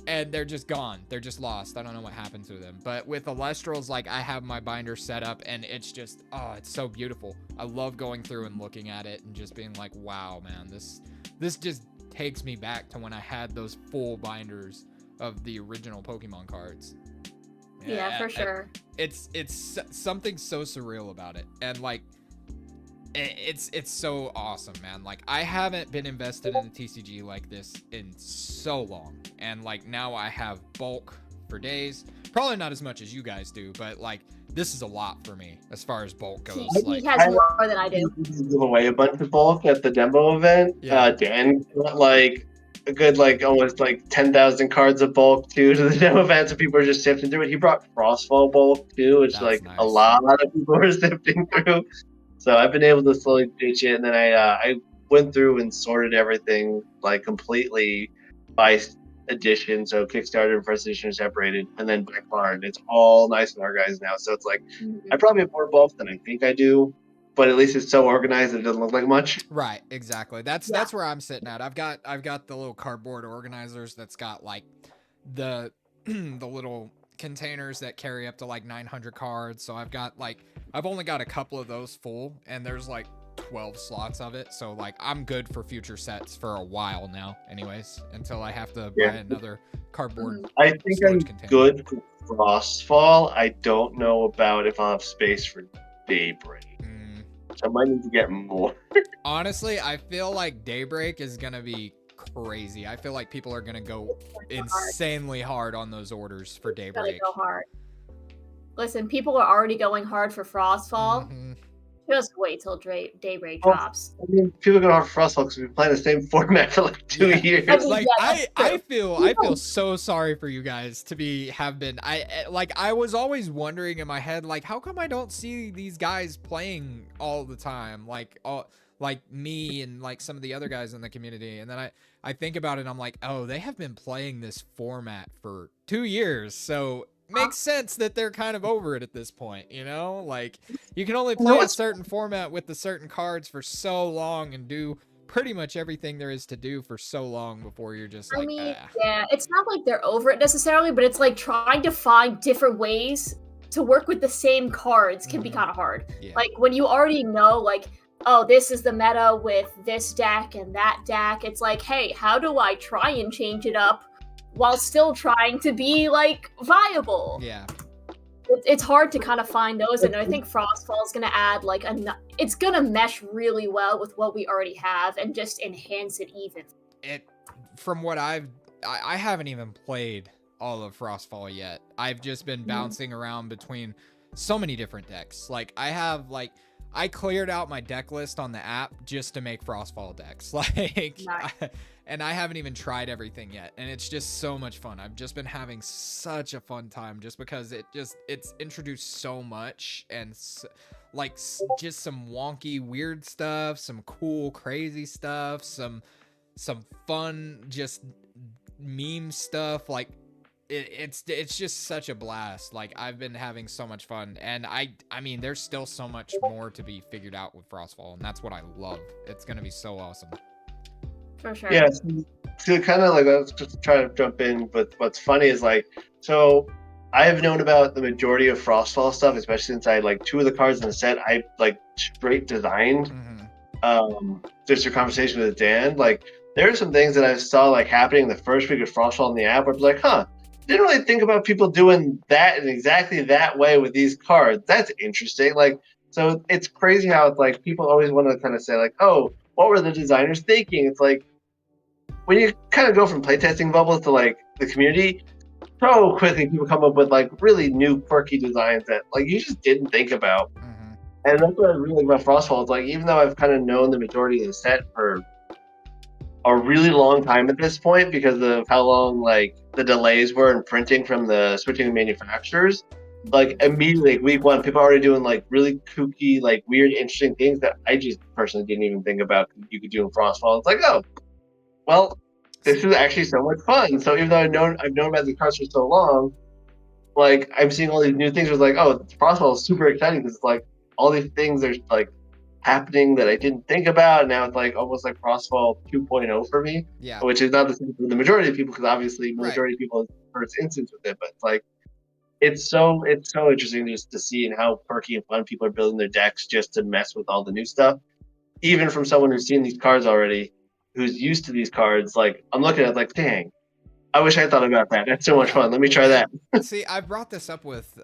and they're just gone. They're just lost. I don't know what happened to them. But with Elestrals, like, I have my binder set up, and it's just, oh, it's so beautiful. I love going through and looking at it and just being like, wow, man, this just takes me back to when I had those full binders of the original Pokemon cards. Yeah, for sure. It's something so surreal about it, and like, it's so awesome, man. Like, I haven't been invested in a TCG like this in so long, and like now I have bulk for days. Probably not as much as you guys do, but like this is a lot for me as far as bulk goes. He has more than I do. Give away a bunch of bulk at the demo event. Yeah. Dan got like a good like almost like 10,000 cards of bulk too to the demo event, so people are just sifting through it. He brought Frostfall bulk too, which That's like nice. a lot of people were sifting through. So I've been able to slowly pitch it, and then I went through and sorted everything like completely by edition. So Kickstarter and first edition are separated, and then by card. It's all nice and organized now. So it's like I probably have more bulk than I think I do, but at least it's so organized that it doesn't look like much. Right, exactly. That's where I'm sitting at. I've got the little cardboard organizers that's got like the the little containers that carry up to like 900 cards. So I've only got a couple of those full, and there's like 12 slots of it. So like I'm good for future sets for a while now, anyways, until I have to buy another cardboard. I think I'm container. good for Frostfall. I don't know about if I'll have space for Daybreak. So I might need to get more. Honestly, I feel like Daybreak is gonna be crazy. I feel like people are gonna go insanely hard on those orders for Daybreak. Go hard. Listen, people are already going hard for Frostfall. Just wait till Daybreak drops. I mean, people are going hard for Frostfall because we've been playing the same format for like 2 years. I mean, Like I feel so sorry for you guys to have been. I was always wondering in my head, like, how come I don't see these guys playing all the time, like me and like some of the other guys in the community? And then I think about it, and I'm like, oh, they have been playing this format for 2 years, so makes sense that they're kind of over it at this point, you know? Like, you can only play a certain format with the certain cards for so long and do pretty much everything there is to do for so long before you're just like, yeah, it's not like they're over it necessarily, but it's like trying to find different ways to work with the same cards can be kind of hard. Yeah. Like, when you already know, like, oh, this is the meta with this deck and that deck, it's like, hey, how do I try and change it up while still trying to be like viable? Yeah, it's hard to kind of find those, and I think Frostfall is going to add like it's going to mesh really well with what we already have and just enhance it even. From what I haven't even played all of Frostfall yet. I've just been bouncing around between so many different decks. Like, I cleared out my deck list on the app just to make Frostfall decks. Like, nice. And I haven't even tried everything yet, and it's just so much fun. I've just been having such a fun time just because it's introduced so much, and just some wonky weird stuff, some cool crazy stuff, some fun just meme stuff. Like, it's just such a blast. Like, I've been having so much fun, and I mean, there's still so much more to be figured out with Frostfall, and that's what I love. It's gonna be so awesome. For sure. Yeah, so kind of like, let's just try to jump in, but what's funny is like, so I have known about the majority of Frostfall stuff, especially since I had like 2 of the cards in the set I like straight designed. Just a conversation with Dan, like there are some things that I saw like happening the first week of Frostfall in the app where I was like, huh, didn't really think about people doing that in exactly that way with these cards. That's interesting. Like, so it's crazy how it's like people always want to kind of say like, oh, what were the designers thinking? It's like when you kind of go from playtesting bubbles to like the community, so quickly people come up with like really new quirky designs that like you just didn't think about. And that's what I really like about Frostfall. It's like even though I've kind of known the majority of the set for a really long time at this point because of how long like the delays were in printing from the switching manufacturers. Like immediately week one, people are already doing like really kooky, like weird, interesting things that I just personally didn't even think about you could do in Frostfall. It's like, oh, well, this is actually so much fun. So even though I've known about the cards for so long, like I'm seeing all these new things. It's like, oh, Frostfall is super exciting because it's like all these things are like happening that I didn't think about. Now it's like almost like Frostfall 2.0 for me, which is not the same for the majority of people because obviously the majority of people first instance with it. But it's like it's so interesting just to see and how quirky and fun people are building their decks just to mess with all the new stuff. Even from someone who's seen these cards already, who's used to these cards, like I'm looking at like, dang, I wish I thought about that. That's so much fun. Let me try that. See, I brought this up with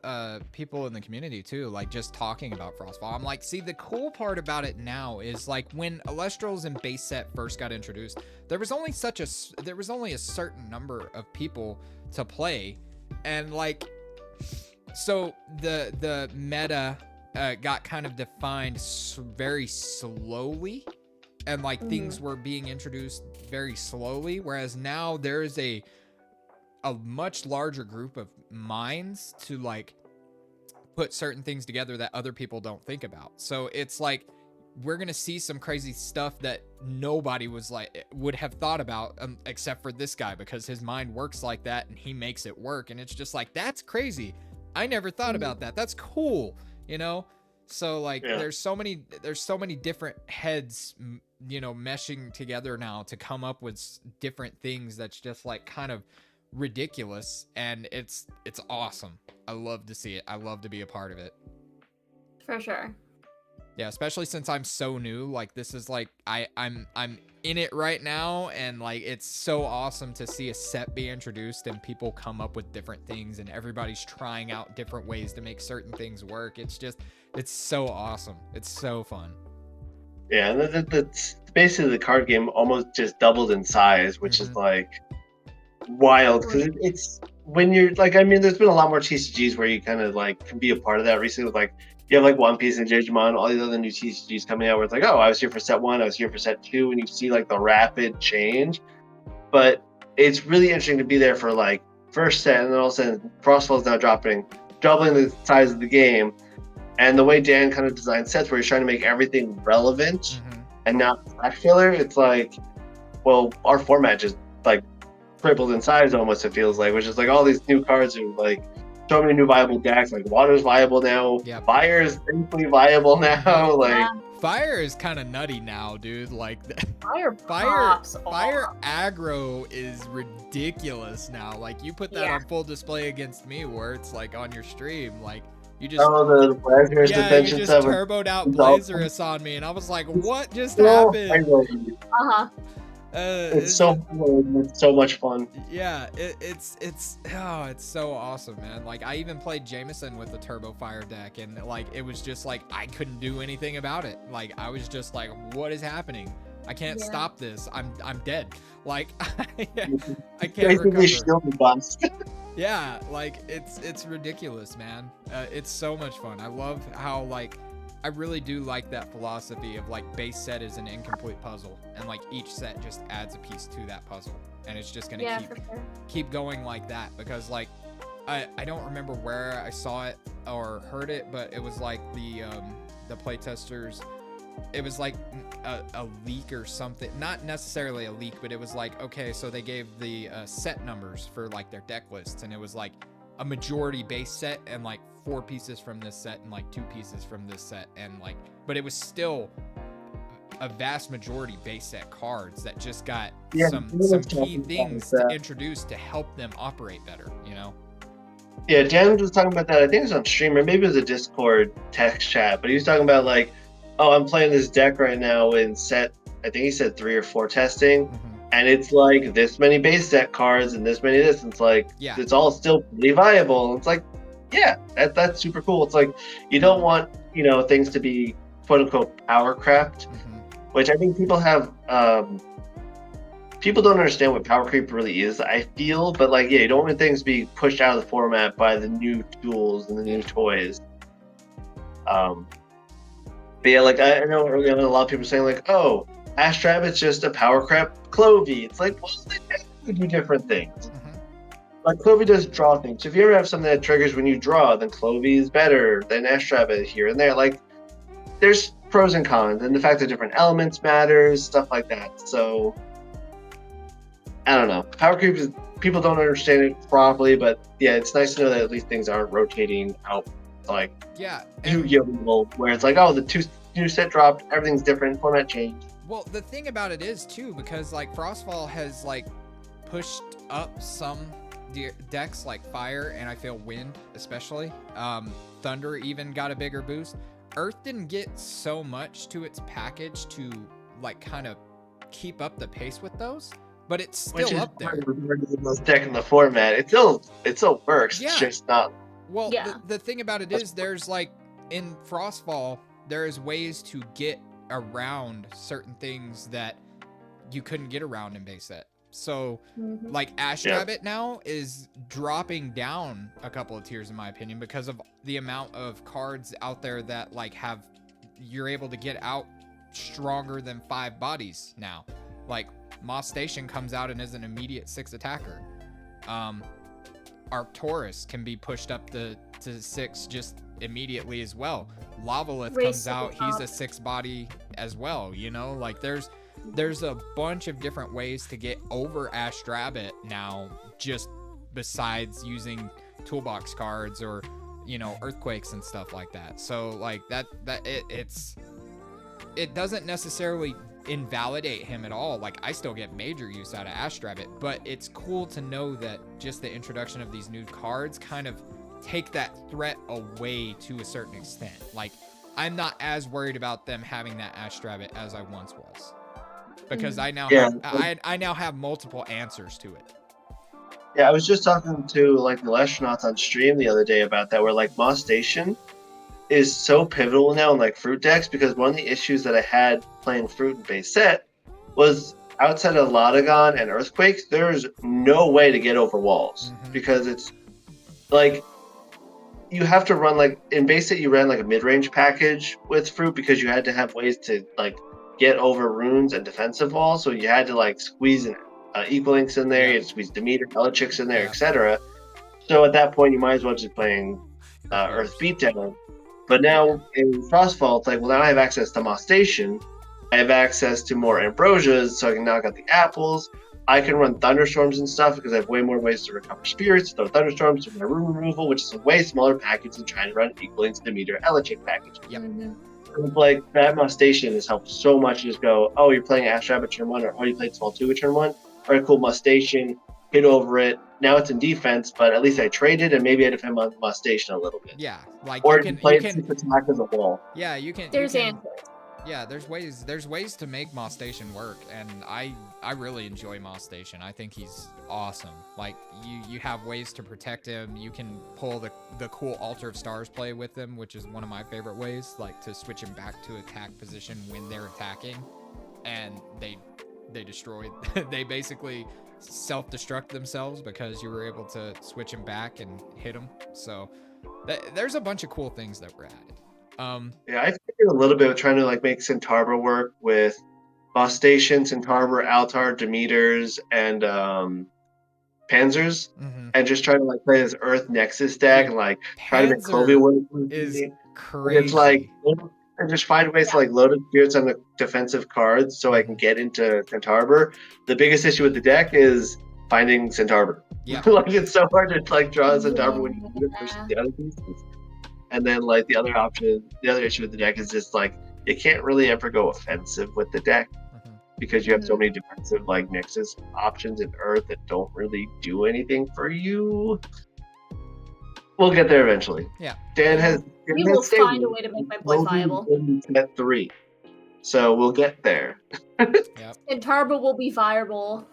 people in the community too, like just talking about Frostfall. I'm like, see, the cool part about it now is like when Elestrals and base set first got introduced, there was only a certain number of people to play, and like, so the meta got kind of defined very slowly, and like things were being introduced very slowly, whereas now there's a much larger group of minds to like put certain things together that other people don't think about. So it's like we're gonna see some crazy stuff that nobody would have thought about except for this guy, because his mind works like that and he makes it work, and it's just like, that's crazy. I never thought about that. That's cool, you know? So like there's so many different heads, you know, meshing together now to come up with different things that's just like kind of ridiculous, and it's awesome. I love to see it. I love to be a part of it. For sure. Yeah, especially since I'm so new. Like this is like I'm in it right now, and like it's so awesome to see a set be introduced and people come up with different things, and everybody's trying out different ways to make certain things work. It's so awesome. It's so fun. Yeah, that's basically the card game almost just doubled in size, which is like wild because it's when you're like, I mean, there's been a lot more TCGs where you kind of like can be a part of that recently with like you have like One Piece and Digimon, all these other new TCGs coming out where it's like, oh, I was here for set 1, I was here for set 2, and you see like the rapid change. But it's really interesting to be there for like first set, and then all of a sudden Frostfall is now doubling the size of the game, and the way Dan kind of designed sets where he's trying to make everything relevant and not flash filler. It's like, well, our format just like tripled in size almost, it feels like, which is like all these new cards are like so many new viable decks. Like Water's viable now. Fire is thankfully viable now. Like Fire is kind of nutty now, dude. Like Fire aggro is ridiculous now. Like you put that on full display against me, where it's like on your stream, like you just the Blazerous you just turboed out Blazerous on me, and I was like, what just happened? It's so fun. It's so much fun. Yeah, it's so awesome, man. Like I even played Jameson with the Turbo Fire deck, and like it was just like I couldn't do anything about it. Like I was just like, what is happening? I can't stop this. I'm dead. Like I can't recover. Still the bust. Yeah, like it's ridiculous, man. It's so much fun. I love how like I really do like that philosophy of like base set is an incomplete puzzle, and like each set just adds a piece to that puzzle, and it's just gonna keep going like that, because like I don't remember where I saw it or heard it, but it was like the playtesters, it was like a leak or something, not necessarily a leak, but it was like, okay, so they gave the set numbers for like their deck lists, and it was like a majority base set and like 4 pieces from this set and like 2 pieces from this set, and like, but it was still a vast majority base set cards that just got some key things to introduce to help them operate better, you know? Yeah, Dan was talking about that. I think it was on stream, or maybe it was a Discord text chat, but he was talking about like, oh, I'm playing this deck right now in set, I think he said 3 or 4 testing, and it's like this many base set cards and this many this. And it's like it's all still pretty viable. And it's like, yeah, that's super cool. It's like you don't want things to be quote unquote power crept, which I think people have. People don't understand what power creep really is, I feel, but like, yeah, you don't want things to be pushed out of the format by the new tools and the new toys. But yeah, like I know early on a lot of people saying like, oh, Ash Rabbit's just a power crept Clovey. It's like, well, they do different things. Like Clovey does draw things. So if you ever have something that triggers when you draw, then Clovey is better than Ash Rabbit here and there. Like, there's pros and cons, and the fact that different elements matters, stuff like that. So I don't know. Power creep is, people don't understand it properly, but yeah, it's nice to know that at least things aren't rotating out like Yu-Gi-Oh! Where it's like, oh, the new set dropped, everything's different, format changed. Well, the thing about it is too, because like Frostfall has like pushed up some decks like Fire, and I feel Wind especially. Thunder even got a bigger boost. Earth didn't get so much to its package to like kind of keep up the pace with those. But it's still up there. The most deck in the format. It still works. Yeah. It's just not. Well, the thing about it is, there's like in Frostfall, there's ways to get around certain things that you couldn't get around in base set. So, like Ash Rabbit now is dropping down a couple of tiers in my opinion because of the amount of cards out there that like you're able to get out stronger than 5 bodies now. Like Moss Station comes out and is an immediate 6 attacker. Arcturus can be pushed up to 6 just immediately as well. Lavalith comes out, he's a 6 body as well, like there's a bunch of different ways to get over Ash Rabbit now, just besides using toolbox cards or earthquakes and stuff like that. So like it doesn't necessarily invalidate him at all. Like I still get major use out of Ash Rabbit, but it's cool to know that just the introduction of these new cards kind of take that threat away to a certain extent. Like I'm not as worried about them having that Ash Rabbit as I once was, because I now have multiple answers to it. Yeah, I was just talking to like the astronauts on stream the other day about that, where like Moss Station is so pivotal now in like fruit decks, because one of the issues that I had playing fruit in base set was outside of Lotagon and Earthquakes, there's no way to get over walls, because it's like you have to run like in base set you ran like a mid-range package with fruit because you had to have ways to like get over runes and defensive walls, so you had to like squeeze an Equal Links in there, you had to squeeze Demeter, Elechics in there, etc. So at that point you might as well just playing Earth Beatdown. But now in Frostfall, it's like, well, now I have access to Moss Station. I have access to more Ambrosias, so I can knock out the apples. I can run Thunderstorms and stuff because I have way more ways to recover spirits, throw Thunderstorms to my rune removal, which is a way smaller package than trying to run Equal Links, Demeter, Elechic package. It's like that Moss Station has helped so much. Just go, oh, you're playing Ash Rabbit turn 1, or oh, you played Small 2 at turn 1. All right, cool, Moss Station, hit over it. Now it's in defense, but at least I traded, and maybe I defend my Moss Station a little bit. Yeah, like or you can play it to attack as a wall. Yeah, you can. There's answers. Yeah, there's ways to make Moss Station work, and I really enjoy Moss Station. I think he's awesome. Like you have ways to protect him. You can pull the cool Altar of Stars play with him, which is one of my favorite ways, like to switch him back to attack position when they're attacking, and they destroy. They basically self-destruct themselves because you were able to switch him back and hit him. So there's a bunch of cool things that were added. Yeah, I figured a little bit of trying to like make Centaur work with Moss Station, Centaur, Altar, Demeters, and Panzers, and just try to like play this Earth Nexus deck and like try to make Clovey work. Is crazy. It's like, and just find ways to like load up spirits on the defensive cards so I can get into Fruitaurbor. The biggest issue with the deck is finding Fruitaurbor. Yeah. Like it's so hard to like draw a Fruitaurbor when you need it versus the other pieces. And then like the other issue with the deck is just like you can't really ever go offensive with the deck because you have so many defensive like Nexus options in Earth that don't really do anything for you. We'll get there eventually. Yeah. Dan has. We will find a way to make my point viable. At 3. So we'll get there. Yep. Centarbor will be viable,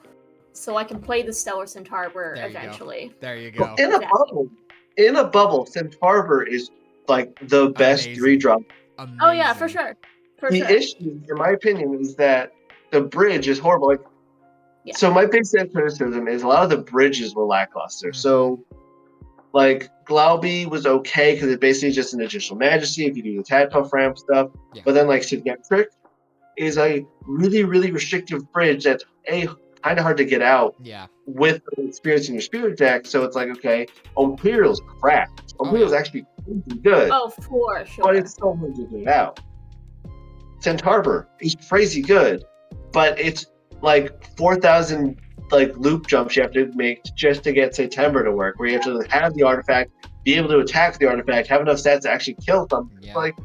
so I can play the Stellar Centarbor There you go. eventually. There you Well, go. in a bubble, Fruitaurbor is like the best Amazing. 3-drop. Amazing. Oh yeah, for sure. The issue, in my opinion, is that the bridge is horrible. Like, Yeah. so my big criticism is a lot of the bridges were lackluster. So, like, Glauby was okay because it's basically just an additional majesty if you do the tadpole ramp stuff. Yeah. But then, like, Signetric is a really, really restrictive bridge that's kind of hard to get out Yeah. with the experience in your spirit deck. So it's like, okay, Imperial's crap. Imperial's actually pretty good. Oh, for sure. But it's so hard to get out. Centarbor is crazy good, but it's like 4,000 like loop jumps you have to make just to get September to work, where you have to have the artifact, be able to attack the artifact, have enough stats to actually kill something. Yeah. Like,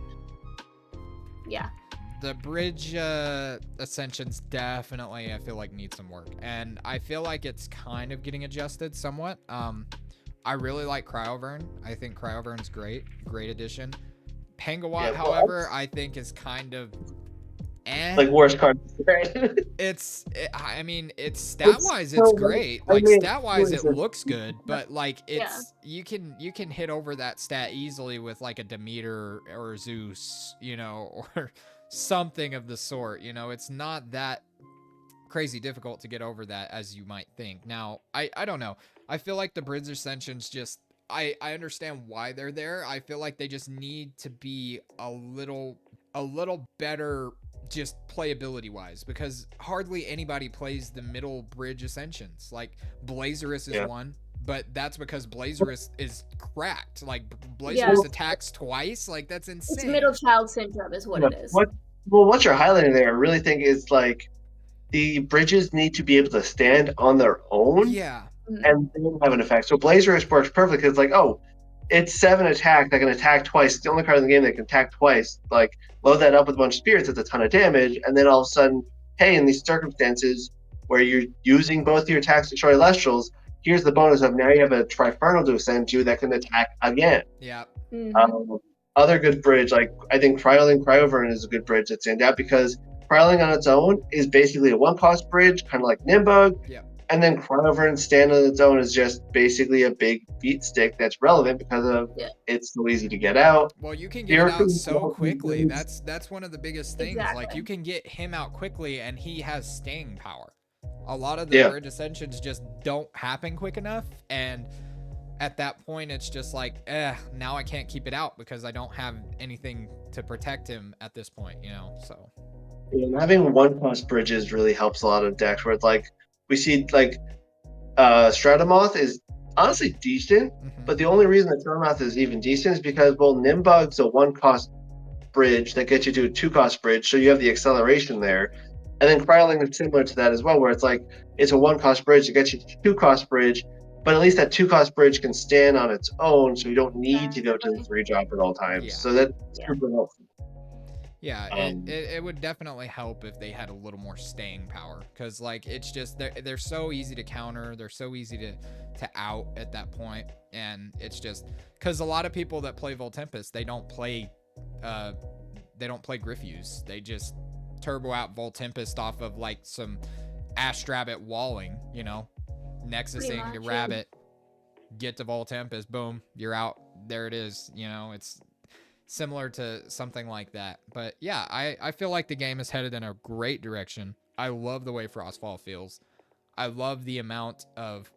yeah. The bridge ascensions definitely, I feel like, need some work, and I feel like it's kind of getting adjusted somewhat. I really like Cryovern. I think Cryovern's great addition. Pengawatt, however, I think is kind of like worst card. I mean, it's stat-wise, it's great. Like, stat-wise, it looks good, but like, it's you can hit over that stat easily with like a Demeter or Zeus, you know, or something of the sort. You know, it's not that crazy difficult to get over that as you might think. Now, I don't know. I feel like the Bridge Ascensions just, I understand why they're there. I feel like they just need to be a little better just playability wise, because hardly anybody plays the middle Bridge Ascensions. Like, Blazerus is one, but that's because Blazerus is cracked. Like, Blazerus attacks twice. Like, that's insane. It's middle child syndrome is what it is. What you're highlighting there, I really think is like the bridges need to be able to stand on their own. Yeah. And then have an effect. So Blazerus works perfectly because it's like, oh, it's 7 attack that can attack twice. It's the only card in the game that can attack twice. Like, load that up with a bunch of spirits, it's a ton of damage, and then all of a sudden, hey, in these circumstances where you're using both your attacks to destroy Elestrals, here's the bonus of now you have a Trifernal to ascend to that can attack again. Yeah. Other good bridge, like I think Cryovern is a good bridge that stands out because Cryling on its own is basically a 1-cost bridge, kind of like Nimbug. Yeah. And then Cryovern stand on its own is just basically a big beat stick that's relevant because of it's so easy to get out. Well, you can get it out so quickly. That's one of the biggest things. Exactly. Like, you can get him out quickly, and he has staying power. A lot of the Bridge Ascensions just don't happen quick enough, and at that point, it's just like, now I can't keep it out because I don't have anything to protect him at this point, you know. So having 1-cost bridges really helps a lot of decks where it's like, we see like Stratomoth is honestly decent, but the only reason that Stratomoth is even decent is because, well, Nimbug's a 1-cost bridge that gets you to a 2-cost bridge, so you have the acceleration there. And then Cryling is similar to that as well, where it's like it's a 1-cost bridge that gets you to a 2-cost bridge, but at least that 2-cost bridge can stand on its own, so you don't need to go to the 3-drop at all times. Yeah. So that's super helpful. Yeah, it would definitely help if they had a little more staying power, because like it's just they're so easy to counter, they're so easy to out at that point, and it's just because a lot of people that play Voltempest, they don't play Griffuse, they just turbo out Voltempest off of like some Astrabbit walling, you know, Nexusing your rabbit, get to Voltempest, boom, you're out, there it is, you know, it's similar to something like that. But yeah, I feel like the game is headed in a great direction. I love the way Frostfall feels. I love the amount of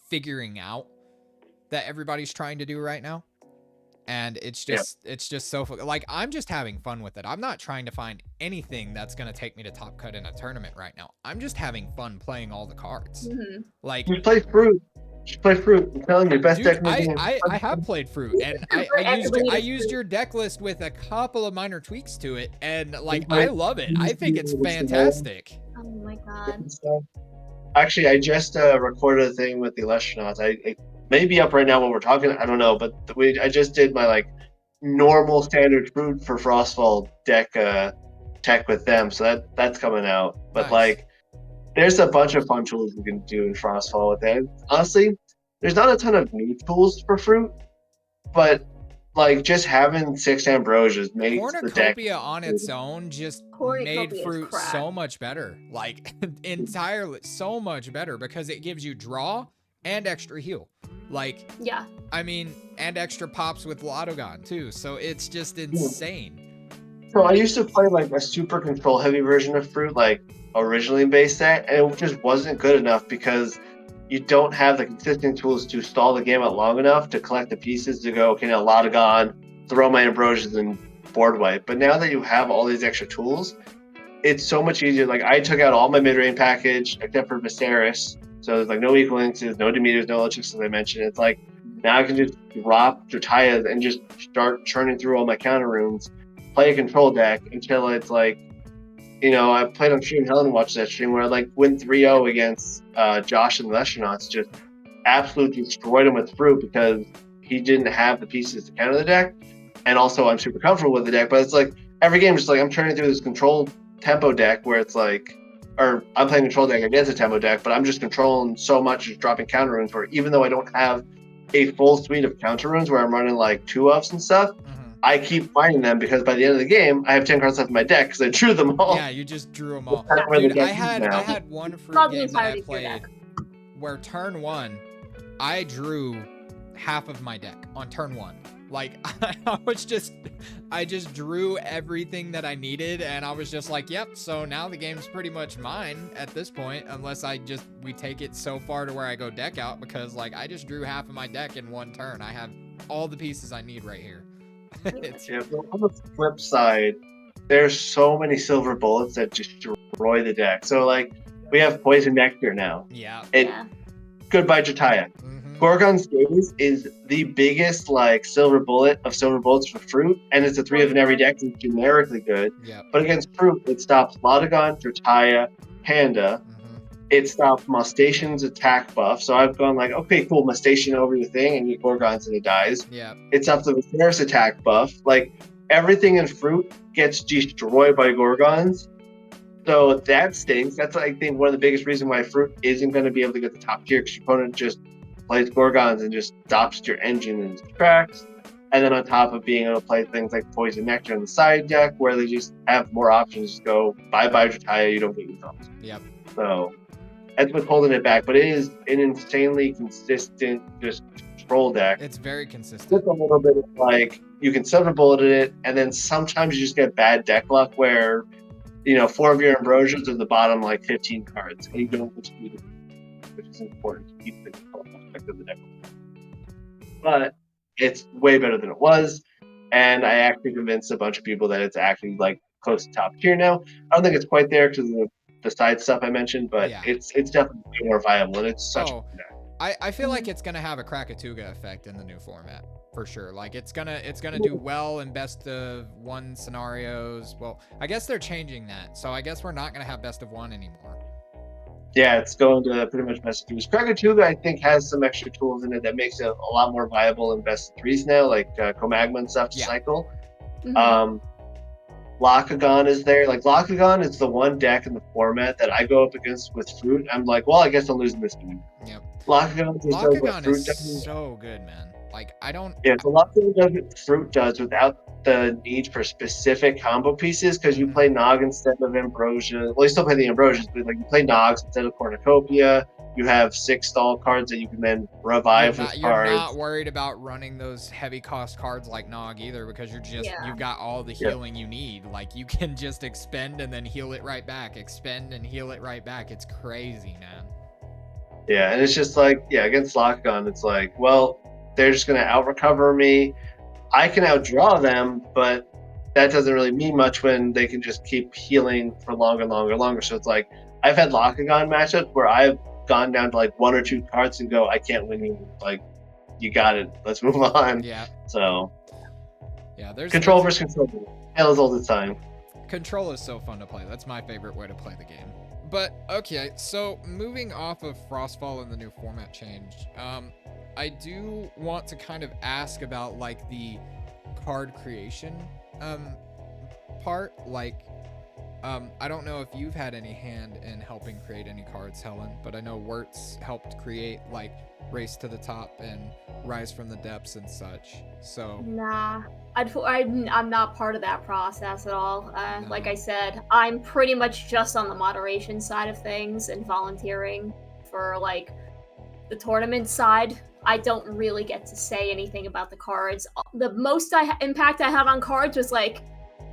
figuring out that everybody's trying to do right now. And it's just so like, I'm just having fun with it. I'm not trying to find anything that's going to take me to top cut in a tournament right now. I'm just having fun playing all the cards. Like, you play Fruit. Just play Fruit. I'm telling you, best deck in the game. I have played Fruit, and I used your deck list with a couple of minor tweaks to it, and like, I love it. I think it's fantastic. Oh my god. Actually, I just recorded a thing with the Elestrals. I may be up right now when we're talking. I don't know, but I just did my like normal standard Fruit for Frostfall deck tech with them, so that's coming out. But like, there's a bunch of fun tools you can do in Frostfall with that. Honestly, there's not a ton of new tools for Fruit, but like just having 6 ambrosias makes the deck. Cornucopia on its own just made Cornucopia is fruit crap. so much better. Like entirely so much better because it gives you draw and extra heal. Like, Yeah. I mean, and extra pops with Lotogon too. So it's just insane. So I used to play like a super control heavy version of fruit, like originally in base set, and it just wasn't good enough because you don't have the consistent tools to stall the game out long enough to collect the pieces to go, okay, now Lotogon, throw my ambrosias and board wipe. But now that you have all these extra tools, it's so much easier. Like I took out all my mid-range package except for Viserys. So there's like no equal instances, no Demeters, no Electrics, as I mentioned. It's like now I can just drop Jotayas and just start churning through all my counter rooms, play a control deck until it's like, I played on stream. Helen watched that stream where I like win 3-0 against Josh and the Astronauts. Just absolutely destroyed him with fruit because he didn't have the pieces to counter the deck. And also, I'm super comfortable with the deck, but it's like every game, just like I'm turning through this control tempo deck where it's like, or I'm playing control deck against a tempo deck, but I'm just controlling so much, just dropping counter runes where even though I don't have a full suite of counter runes where I'm running like 2-ofs and stuff, I keep finding them because by the end of the game, I have 10 cards left in my deck because I drew them all. Yeah, you just drew them all. That's where the Dude, deck I is had one fruit Not the game that I entirety of your played deck. where turn 1, I drew half of my deck on turn 1. Like I just drew everything that I needed and I was just like, yep, so now the game's pretty much mine at this point, unless we take it so far to where I go deck out, because like I just drew half of my deck in one turn. I have all the pieces I need right here. Yeah, but on the flip side, there's so many silver bullets that destroy the deck. So like we have Poison Nectar now. Yeah. Goodbye Jotaya. Gorgon's Gaze is the biggest like silver bullet of silver bullets for fruit, and it's a 3 of in every deck. It's generically good. Yeah. But against fruit, it stops Lotogon, Jotaya, Panda. It stops Mustation's attack buff. So I've gone like, okay, cool, Mustation over your thing, and you Gorgons and it dies. Yeah. It's up to the Ferris attack buff. Like everything in fruit gets destroyed by Gorgons. So that stinks. That's I think one of the biggest reasons why fruit isn't going to be able to get the top tier, because your opponent just plays Gorgons and just stops your engine in its tracks. And then on top of being able to play things like Poison Nectar in the side deck, where they just have more options to go bye-bye Jotaya, you don't get your thumbs. Yep. So that's what's holding it back. But it is an insanely consistent just control deck. It's very consistent. With a little bit of like, you can silver bullet it, and then sometimes you just get bad deck luck where, 4 of your ambrosias are the bottom like 15 cards, and you don't get to beat it, which is important to keep the control aspect of the deck. But it's way better than it was, and I actually convinced a bunch of people that it's actually like close to top tier now. I don't think it's quite there because of the side stuff I mentioned, but Yeah. it's definitely more viable, and it's such a good deck. I feel like it's gonna have a Krakatuga effect in the new format for sure. Like it's gonna do well in best of 1 scenarios. Well, I guess they're changing that, so I guess we're not gonna have best of 1 anymore. Yeah, it's going to pretty much best of 2s. Krakatuga, I think, has some extra tools in it that makes it a lot more viable in best of 3s now, like Komagma and stuff to cycle. Lotogon is there. Like, Lotogon is the one deck in the format that I go up against with fruit. I'm like, well, I guess I'm losing this game. Yep. Lotogon is so good, man. Like, I don't... Yeah, so Lotogon does what fruit does without the need for specific combo pieces, because you play Nog instead of Ambrosia. Well, you still play the Ambrosias, but like you play Nogs instead of Cornucopia. You have 6 stall cards that you can then revive with cards. You're not worried about running those heavy cost cards like Nog either, because you've got all the healing you need. Like, you can just expend and then heal it right back. Expend and heal it right back. It's crazy, man. Yeah, and it's just like, against Lotogon, it's like, well, they're just going to out-recover me. I can outdraw them, but that doesn't really mean much when they can just keep healing for longer. So it's like, I've had Lotogon matchups where I've gone down to like 1 or 2 cards and go, I can't win you. Like, you got it. Let's move on. Yeah. So, there's control versus control. Hell is all the time. Control is so fun to play. That's my favorite way to play the game. But okay, so moving off of Frostfall and the new format change, I do want to kind of ask about like the card creation part. Like, I don't know if you've had any hand in helping create any cards, Helen, but I know Wirtz helped create like Race to the Top and Rise from the Depths and such. So Nah, I'm not part of that process at all. No. Like I said, I'm pretty much just on the moderation side of things and volunteering for like the tournament side. I don't really get to say anything about the cards. The most impact I had on cards was like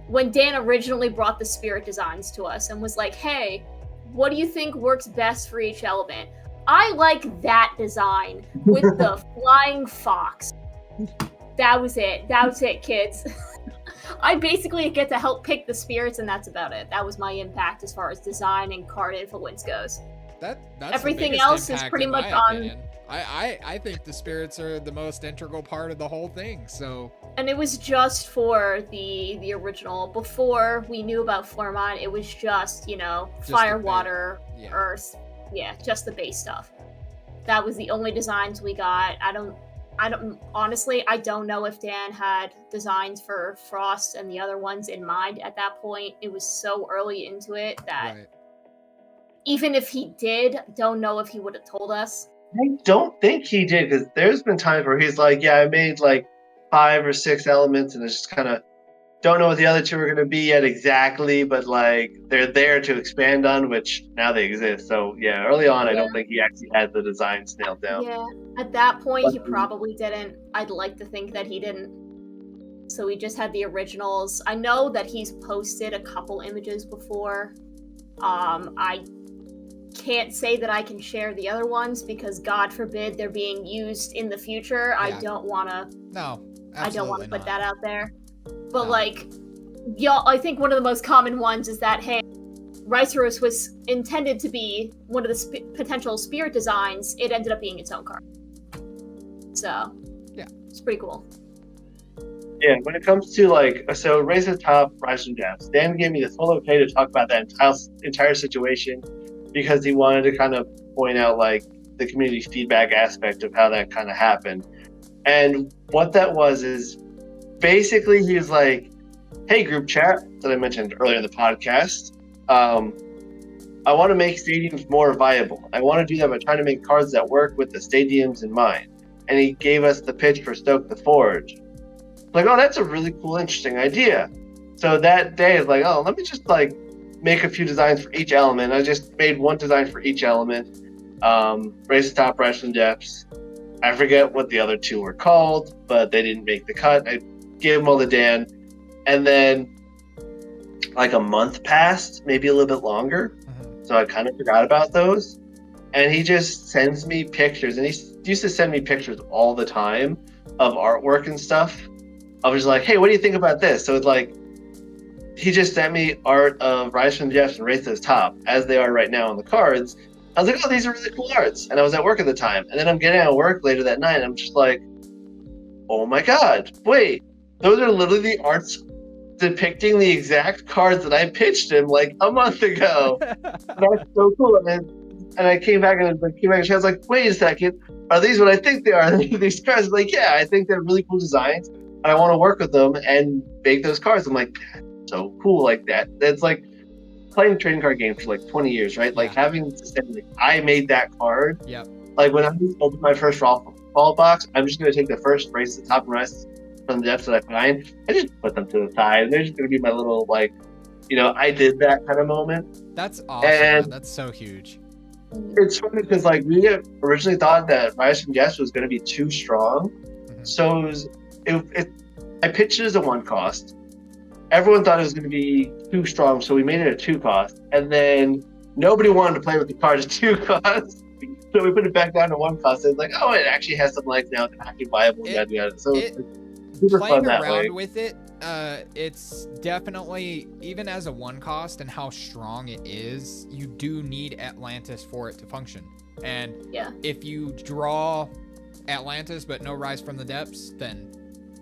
when Dan originally brought the spirit designs to us and was like, hey, what do you think works best for each element? I like that design with the flying fox. That was it. That was it, kids. I basically get to help pick the spirits, and that's about it. That was my impact as far as design and card influence goes. That's everything else is pretty much on. I think the spirits are the most integral part of the whole thing. So. And it was just for the original. Before we knew about Flormont, it was just, you know, Just fire, the water, yeah. earth. Yeah, just the base stuff. That was the only designs we got. I don't honestly, I don't know if Dan had designs for Frost and the other ones in mind at that point. It was so early into it that Right. even if he did, don't know if he would have told us. I don't think he did, because there's been times where he's like, yeah, I made like 5 or 6 elements, and it's just kind of don't know what the other 2 are going to be yet exactly, but like they're there to expand on, which now they exist. So yeah, early on, I don't think he actually had the designs nailed down. Yeah, at that point, he probably didn't. I'd like to think that he didn't. So we just had the originals. I know that he's posted a couple images before. I can't say that I can share the other ones because God forbid they're being used in the future. Yeah. I don't want to. No, I don't want to put not. that out there. But No. like, y'all, I think one of the most common ones is that hey, Ricerus was intended to be one of the potential spirit designs. It ended up being its own card. So yeah, it's pretty cool. Yeah, when it comes to like, so Raise to the Top, Rise from Depths, Dan gave me the full okay to talk about that entire situation because he wanted to kind of point out like the community feedback aspect of how that kind of happened. And what that was is basically he was like, hey, group chat that I mentioned earlier in the podcast, I want to make stadiums more viable. I want to do that by trying to make cards that work with the stadiums in mind. And he gave us the pitch for Stoke the Forge. Like, oh, that's a really cool, interesting idea. So that day is like, oh, let me just like make a few designs for each element. I just made one design for each element. Raise the Top, Rise from Depths. I forget what the other 2 were called, but they didn't make the cut. I gave them all to Dan. And then like a month passed, maybe a little bit longer. Mm-hmm. So I kind of forgot about those. And he just sends me pictures. And he used to send me pictures all the time of artwork and stuff. I was like, hey, what do you think about this? So it's like, he just sent me art of Rise from the Depths and Race to the Top as they are right now on the cards. I was like, oh, these are really cool arts. And I was at work at the time. And then I'm getting out of work later that night. And I'm just like, oh my God, wait, those are literally the arts depicting the exact cards that I pitched him like a month ago. That's so cool. And I came back and I was like, wait a second, are these what I think they are? These cards? I'm like, yeah, I think they're really cool designs. And I want to work with them and make those cards. I'm like, that's so cool like that. It's like playing trading card games for like 20 years, right? Yeah. Like having to say, like, I made that card. Yeah. Like when I open my first fall box, I'm just going to take the first Race to the Top and Rise from the Depths that I find. I just put them to the side. And they're just going to be my little, like, you know, I did that kind of moment. That's awesome. And that's so huge. It's funny because, like, we originally thought that Rise from Depths was going to be too strong. Mm-hmm. So I pitched it as a 1 cost. Everyone thought it was going to be too strong, so we made it a 2 cost. And then nobody wanted to play with the card at 2 costs. So we put it back down to 1 cost. It's like, oh, it actually has some legs now. It's actually viable. So it's super fun that way. Playing around with it, it's definitely, even as a 1 cost and how strong it is, you do need Atlantis for it to function. And if you draw Atlantis but no Rise from the Depths, then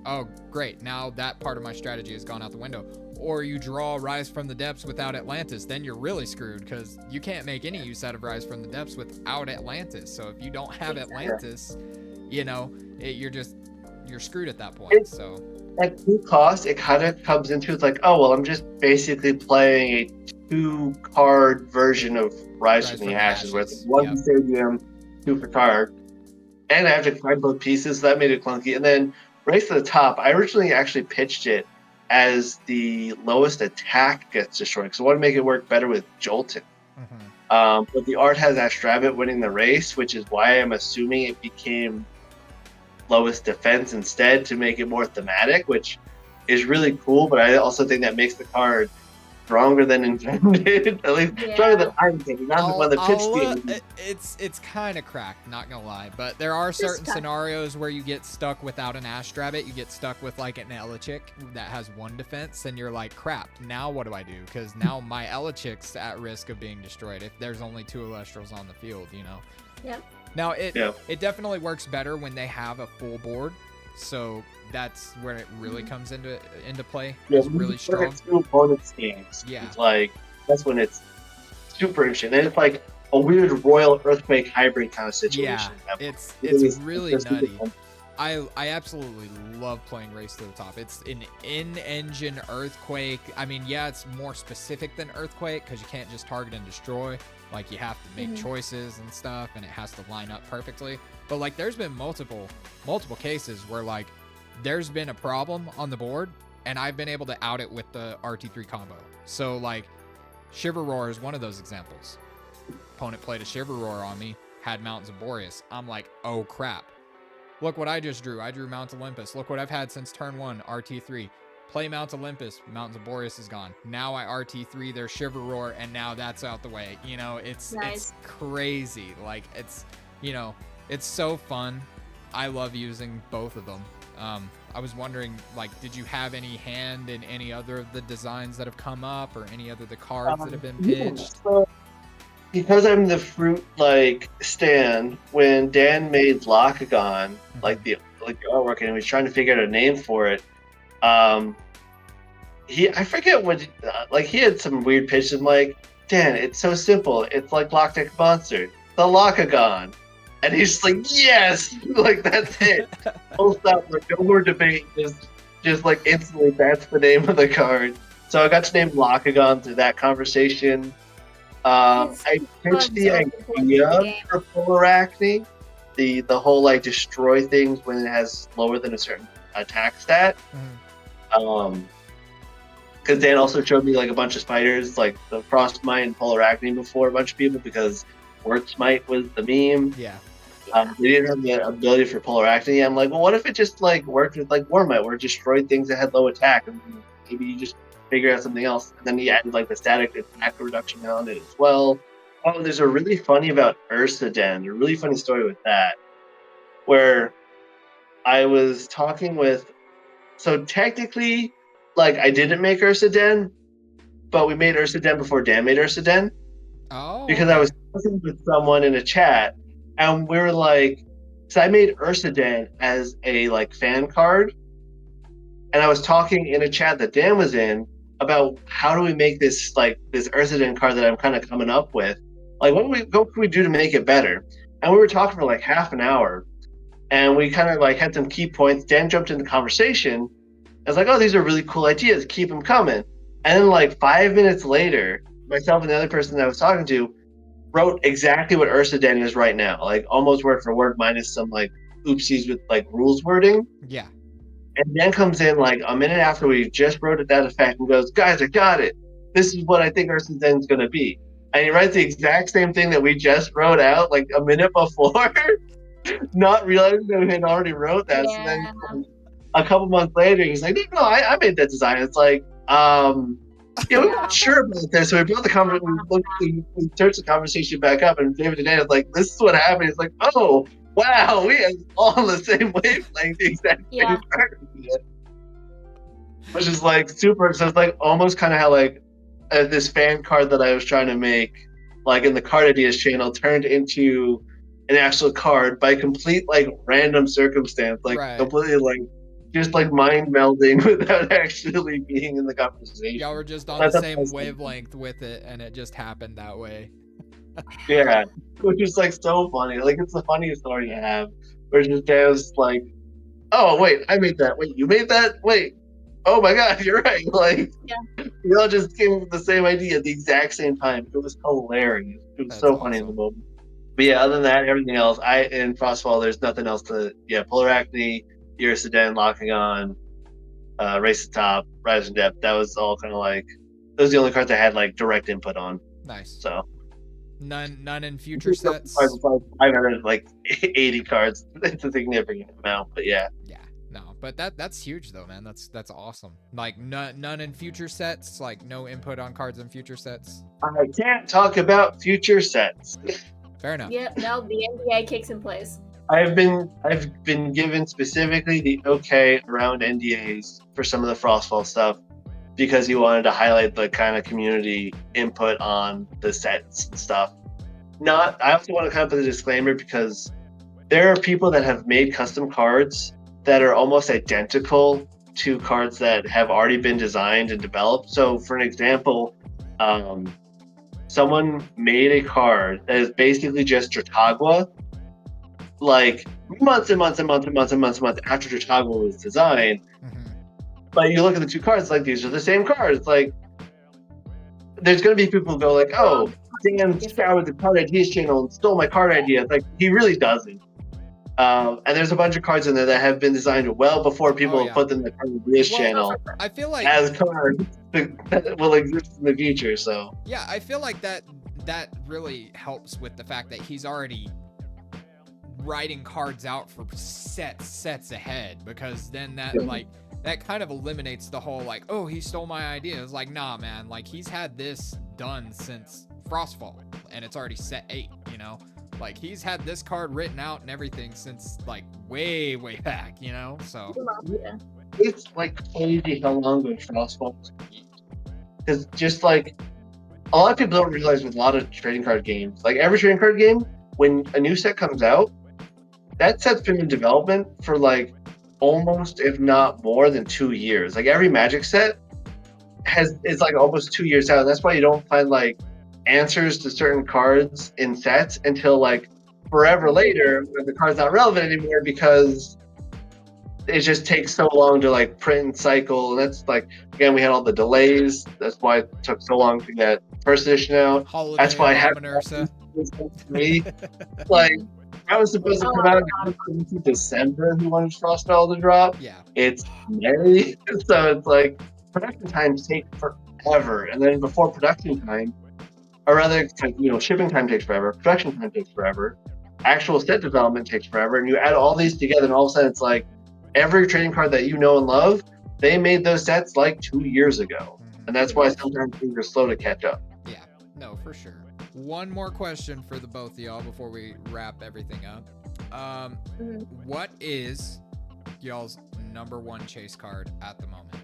oh great, now that part of my strategy has gone out the window. Or you draw Rise from the Depths without Atlantis, then you're really screwed because you can't make any use out of Rise from the Depths without Atlantis. So if you don't have Atlantis, you know, you're screwed at that point. So at 2 costs, it kind of comes into, it's like, oh well, I'm just basically playing a 2-card version of Rise from the Ashes, where it's one stadium, 2 for card. And I have to combine both pieces, so that made it clunky. And then Race to the Top, I originally actually pitched it as the lowest attack gets destroyed, so I want to make it work better with Jolton. But the art has Astrabbit winning the race, which is why I'm assuming it became lowest defense instead to make it more thematic, which is really cool. But I also think that makes the card stronger than intended. At least stronger than I'm thinking. Not the one that pitched it's kind of cracked, not gonna lie. But there are certain scenarios where you get stuck without an Astrabbit. You get stuck with like an Elechick that has 1 defense, and you're like, crap, now what do I do? Because now my Elechick's at risk of being destroyed if there's only 2 Elestrals on the field, you know? Yep. Now, it definitely works better when they have a full board. So that's where it really comes into play. Yeah, it's really strong. 2 opponents games. Yeah. It's like, that's when it's super interesting. And it's like a weird Royal Earthquake hybrid kind of situation. Yeah, it's really nutty. I absolutely love playing Race to the Top. It's an in-engine Earthquake. I mean, yeah, it's more specific than Earthquake because you can't just target and destroy. Like, you have to make choices and stuff, and it has to line up perfectly. But, like, there's been multiple cases where, like, there's been a problem on the board, and I've been able to out it with the RT3 combo. So, like, Shiver Roar is one of those examples. Opponent played a Shiver Roar on me, had Mountains of Boreas. I'm like, oh, crap. Look what I just drew. I drew Mount Olympus. Look what I've had since turn 1, RT3. Play Mount Olympus. Mountains of Boreas is gone. Now I RT3 their Shiver Roar, and now that's out the way. You know, it's crazy. Like, it's, you know, it's so fun. I love using both of them. I was wondering, like, did you have any hand in any other of the designs that have come up, or any other of the cards that have been pitched? So, because I'm the fruit stand, when Dan made Lockagon, like the artwork, and he was trying to figure out a name for it, I forget what he had some weird pitches. I'm like, Dan, it's so simple. It's like Lockdeck Monster, the Lockagon. And he's just like, yes, like that's it. Full stop, like no more debate. Just like instantly, that's the name of the card. So I got to name Lockagon through that conversation. I pitched the idea for Polaracne, the whole like destroy things when it has lower than a certain attack stat. Because Dan also showed me like a bunch of spiders, like the Frostmite and Polaracne before a bunch of people, because Wurtzmite was the meme. Yeah. They didn't have the ability for Polaracne. I'm like, well, what if it just like worked with like Warmite, where it destroyed things that had low attack, and maybe you just figure out something else. And then he added like the static attack reduction on it as well. Oh, there's a really funny about Ursa Den, a really funny story with that, where I was talking with, so technically, like I didn't make Ursa Den, but we made Ursa Den before Dan made Ursa Den. Oh. Because I was talking with someone in a chat, and we were like, so I made Ursa Den as a like fan card, and I was talking in a chat that Dan was in about how do we make this like this Ursa Den card that I'm kind of coming up with, like what can we do to make it better? And we were talking for like half an hour, and we kind of like had some key points. Dan jumped in the conversation. I was like, oh, these are really cool ideas. Keep them coming. And then like 5 minutes later, myself and the other person that I was talking to wrote exactly what Ursa Den is right now, like almost word for word, minus some like oopsies with like rules wording. Yeah. And Dan comes in like a minute after we just wrote it that effect and goes, guys, I got it. This is what I think Ursa Den's going to be. And he writes the exact same thing that we just wrote out like a minute before, not realizing that we had already wrote that. Yeah. So then a couple months later, he's like, no, I made that design. It's like, yeah, we're not sure about this. So we brought the conversation, we searched the conversation back up, and David and Dan is like, this is what happened. It's like, oh, wow, we are all on the same wavelength, the exact same card. Which is like super, so it's like almost kind of how like this fan card that I was trying to make, like in the card ideas channel, turned into an actual card by complete like random circumstance, like completely like just like mind melding without actually being in the conversation. Y'all were just on the same wavelength with it, and it just happened that way. Yeah, which is like so funny. Like it's the funniest story you have, where just Dan's like, "Oh wait, I made that. Wait, you made that? Wait, oh my god, you're right. Like, Yeah. we all just came up with the same idea at the exact same time. It was hilarious. It was That's so funny in the awesome. moment. But yeah, other than that, everything else, in Frostfall, there's nothing else to. Yeah, Polar Acne, Irisaden, Locking On, Race to Top, Rise and Depth. That was all kind of like those are the only cards I had like direct input on. Nice. So None in future sets. I've heard like 80 cards. It's a significant amount, but yeah. Yeah. No, but that's huge though, man. That's awesome. Like none in future sets. Like no input on cards in future sets. I can't talk about future sets. Fair enough. Yep, no, the NDA kicks in place. I've been given specifically the okay around NDAs for some of the Frostfall stuff because he wanted to highlight the kind of community input on the sets and stuff. I also want to kind of put a disclaimer because there are people that have made custom cards that are almost identical to cards that have already been designed and developed. So, for an example, someone made a card that is basically just Dratagua, like months and months and months and months and months and months after Dratagua was designed. Mm-hmm. But you look at the two cards, like these are the same cards. Like, there's going to be people who go like, "Oh, Dan scoured the card ideas channel and stole my card idea." Like, he really doesn't. And there's a bunch of cards in there that have been designed well before people have put them in the card ideas channel. I feel like as cards that will exist in the future. So yeah, I feel like that really helps with the fact that he's already writing cards out for sets ahead, because then that that kind of eliminates the whole like, oh, he stole my idea. It's like, nah, man, like he's had this done since Frostfall and it's already set 8, you know? Like he's had this card written out and everything since like way back, you know? So it's like crazy how long ago Frostfall was. Because just like a lot of people don't realize with a lot of trading card games, like every trading card game, when a new set comes out, that set's been in development for like almost, if not more than 2 years. Like every Magic set is like almost 2 years out. And that's why you don't find like answers to certain cards in sets until like forever later when the card's not relevant anymore, because it just takes so long to like print and cycle. And that's like, again, we had all the delays. That's why it took so long to get first edition out. That's why I have me. Like, I was supposed to come out in December if you wanted Frostfall to drop. Yeah. It's May. So it's like production times take forever. And then before production time, or rather, shipping time takes forever, production time takes forever, actual set development takes forever, and you add all these together, and all of a sudden it's like every trading card that you know and love, they made those sets like 2 years ago. And that's why sometimes things are slow to catch up. Yeah, no, for sure. One more question for the both of y'all before we wrap everything up. What is y'all's #1 chase card at the moment?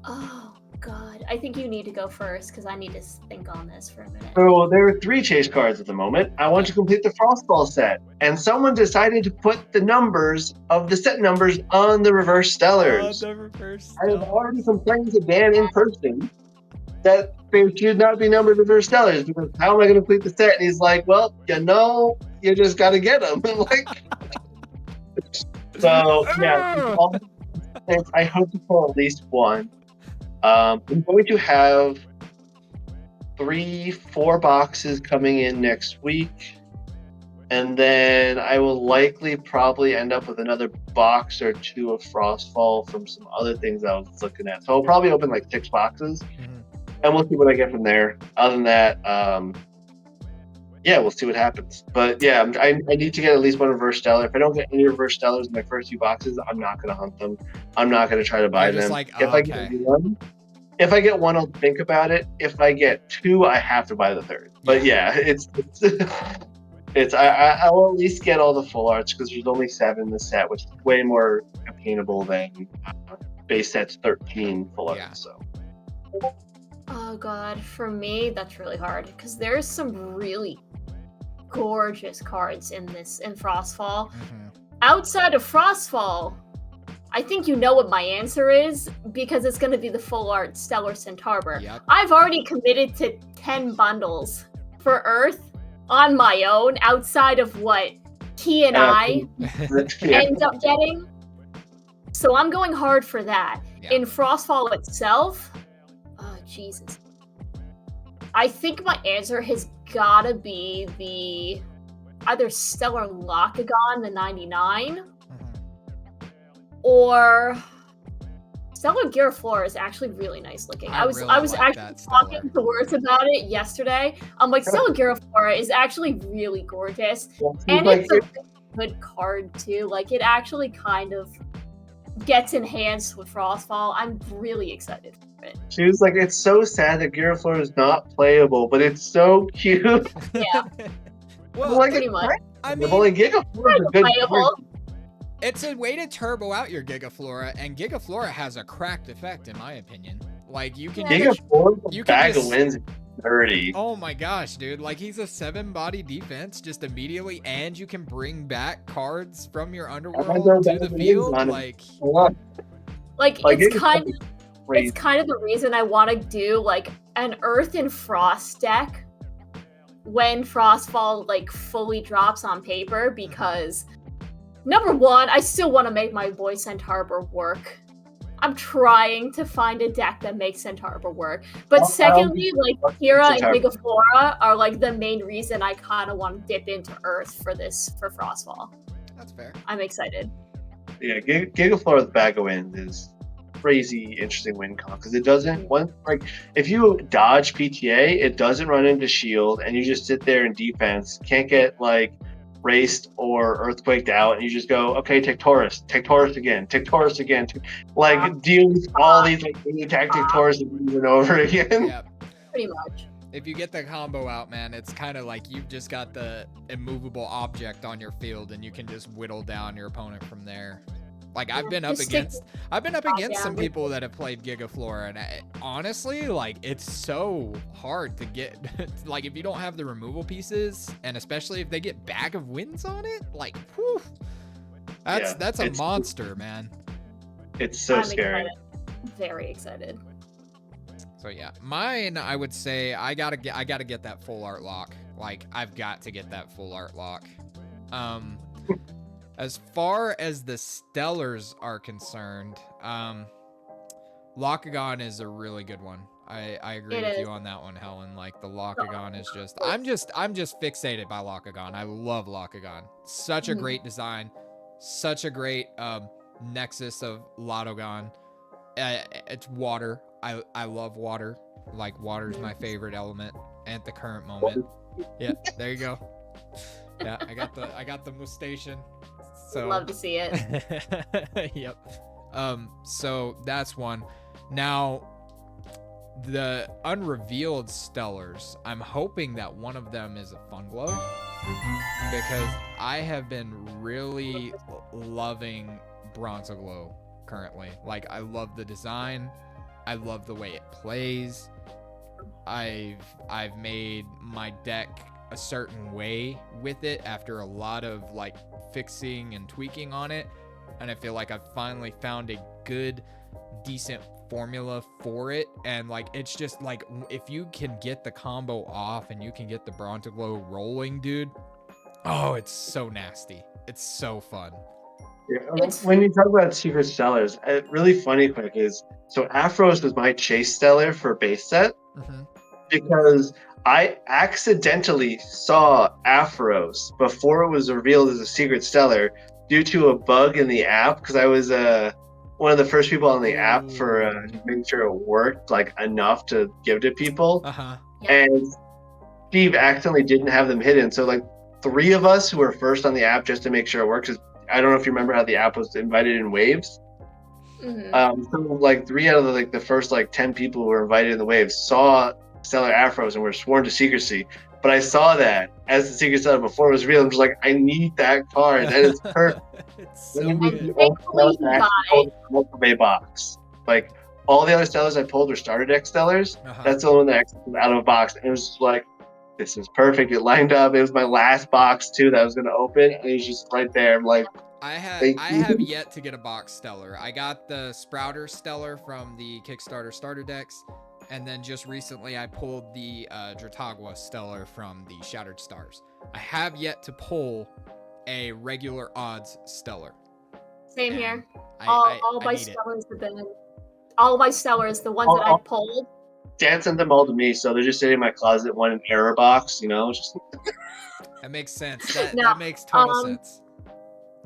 Oh, God. I think you need to go first because I need to think on this for a minute. So there are 3 chase cards at the moment. I want to complete the Frostfall set. And someone decided to put the numbers of the set numbers on the reverse stellars. I have already complained to Dan in person that they should not be numbered reverse stellars, because how am I going to complete the set? And he's like, well, you just got to get them. Like, so, yeah. I hope to pull at least one. I'm going to have 3-4 boxes coming in next week, and then I will likely probably end up with another box or 2 of Frostfall from some other things I was looking at. So I'll probably open like 6 boxes, and we'll see what I get from there. Other than that, we'll see what happens. But yeah, I need to get at least one reverse stellar. If I don't get any reverse stellars in my first few boxes, I'm not going to hunt them. I'm not going to try to buy them. If I get one, I'll think about it. If I get 2, I have to buy the 3rd. But yeah, I will at least get all the full arts, because there's only 7 in the set, which is way more obtainable than base set's 13 full arts. Yeah. So. Oh God, for me that's really hard because there's some really gorgeous cards in Frostfall. Outside of Frostfall, I think you know what my answer is, because it's going to be the full art Stellar Centaur. Yep. I've already committed to 10 bundles for Earth on my own, outside of what he and I end up getting. So I'm going hard for that. In Frostfall itself, oh Jesus, I think my answer has gotta be the either Stellar Locagon, the 99, or Stellar Giraflora is actually really nice looking. I was like actually talking to Words about it yesterday. I'm like, Stellar Giraflora is actually really gorgeous, and it's a good card too. Like, it actually kind of gets enhanced with Frostfall. I'm really excited for it. She was like, it's so sad that Giraflora is not playable, but it's so cute. Yeah. Well, like, pretty much. I mean, Gigaflora is a good card. It's a way to turbo out your Gigaflora, and Gigaflora has a cracked effect, in my opinion. Like, you can Gigafora's bag of wins is dirty. Oh my gosh, dude! Like, he's a 7-body defense just immediately, and you can bring back cards from your underworld to the field. Like it's kind of the reason I want to do like an Earth and Frost deck when Frostfall like fully drops on paper, because number one, I still want to make my boy Fruitaurbor work. I'm trying to find a deck that makes Fruitaurbor work. But secondly, like Kira and Gigaflora are like the main reason I kind of want to dip into Earth for Frostfall. That's fair. I'm excited. Yeah, Gigaflora's bag of wins is crazy interesting win con, because it doesn't if you dodge PTA, it doesn't run into shield, and you just sit there in defense, can't get like raced or earthquaked out, and you just go, okay, take Taurus again, like deal with all these like tactic Taurus over and over again. Yeah, pretty much. If you get the combo out, man, it's kind of like you've just got the immovable object on your field, and you can just whittle down your opponent from there. Like, I've been up against some people that have played Gigaflora, and honestly, like, it's so hard to get. Like, if you don't have the removal pieces, and especially if they get bag of wins on it, like, whew, that's a monster, man. It's so scary. Very excited. So yeah, mine, I would say I gotta get that full art lock. Like, I've got to get that full art lock. As far as the Stellars are concerned, Locagon is a really good one. I agree with you on that one, Helen. Like, the Locagon is just, I'm just fixated by Locagon. I love Locagon. Such a great design, such a great nexus of Locagon. It's water. I love water. Like, water is my favorite element at the current moment. Yeah, there you go. Yeah, I got the mustache. So love to see it. Yep. So that's one. Now, the unrevealed Stellars, I'm hoping that one of them is a Funglow, because I have been really loving Bronzoglow currently. Like, I love the design. I love the way it plays. I've made my deck a certain way with it after a lot of like fixing and tweaking on it, and I feel like I've finally found a good, decent formula for it. And like, it's just like, if you can get the combo off and you can get the Bronzoglow rolling, dude, oh, it's so nasty. It's so fun. Yeah, when you talk about secret stellars, really funny quick is, so Afros was my chase stellar for base set, because I accidentally saw Afros before it was revealed as a secret stellar due to a bug in the app, because I was one of the first people on the app for making sure it worked like enough to give to people. And Steve accidentally didn't have them hidden, so like 3 of us who were first on the app just to make sure it works. I don't know if you remember how the app was invited in waves. So like 3 out of the first like 10 people who were invited in the waves saw Stellar Afros and were sworn to secrecy. But I saw that as the secret stellar before it was real. I'm just like, I need that card. That is perfect. It's so good. A box. Like, all the other stellars I pulled were starter deck stellars. That's the one that actually was out of a box. And it was just like, this is perfect. It lined up. It was my last box too that I was gonna open, and it was just right there. I'm like, I have yet to get a box stellar. I got the Sprouter stellar from the Kickstarter starter decks, and then just recently I pulled the Dratagua stellar from the Shattered Stars. I have yet to pull a regular odds stellar. Same here. All my stellars have been all my stellars, the ones that I pulled. Dan sent them all to me, so they're just sitting in my closet, one in error box, just... That makes sense. That No, makes total sense.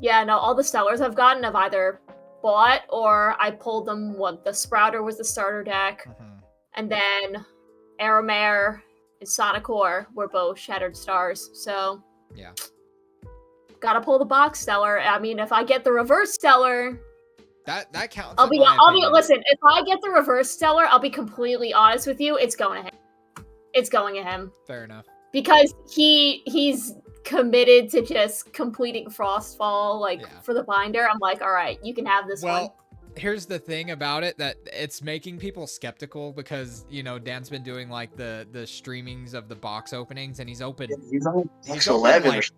Yeah, no, all the stellars I've gotten, I've either bought or I pulled them. What the Sprouter was the starter deck, and then Aramare and Sonicor were both Shattered Stars. So yeah, gotta pull the box stellar. I mean, if I get the reverse stellar, that counts. I'll be listen. If I get the reverse stellar, I'll be completely honest with you. It's going to him. It's going to him. Fair enough. Because he's committed to just completing Frostfall for the binder. I'm like, all right, you can have this one. Well, here's the thing about it, that it's making people skeptical because Dan's been doing like the streamings of the box openings, and he's opened. He's on 11. Like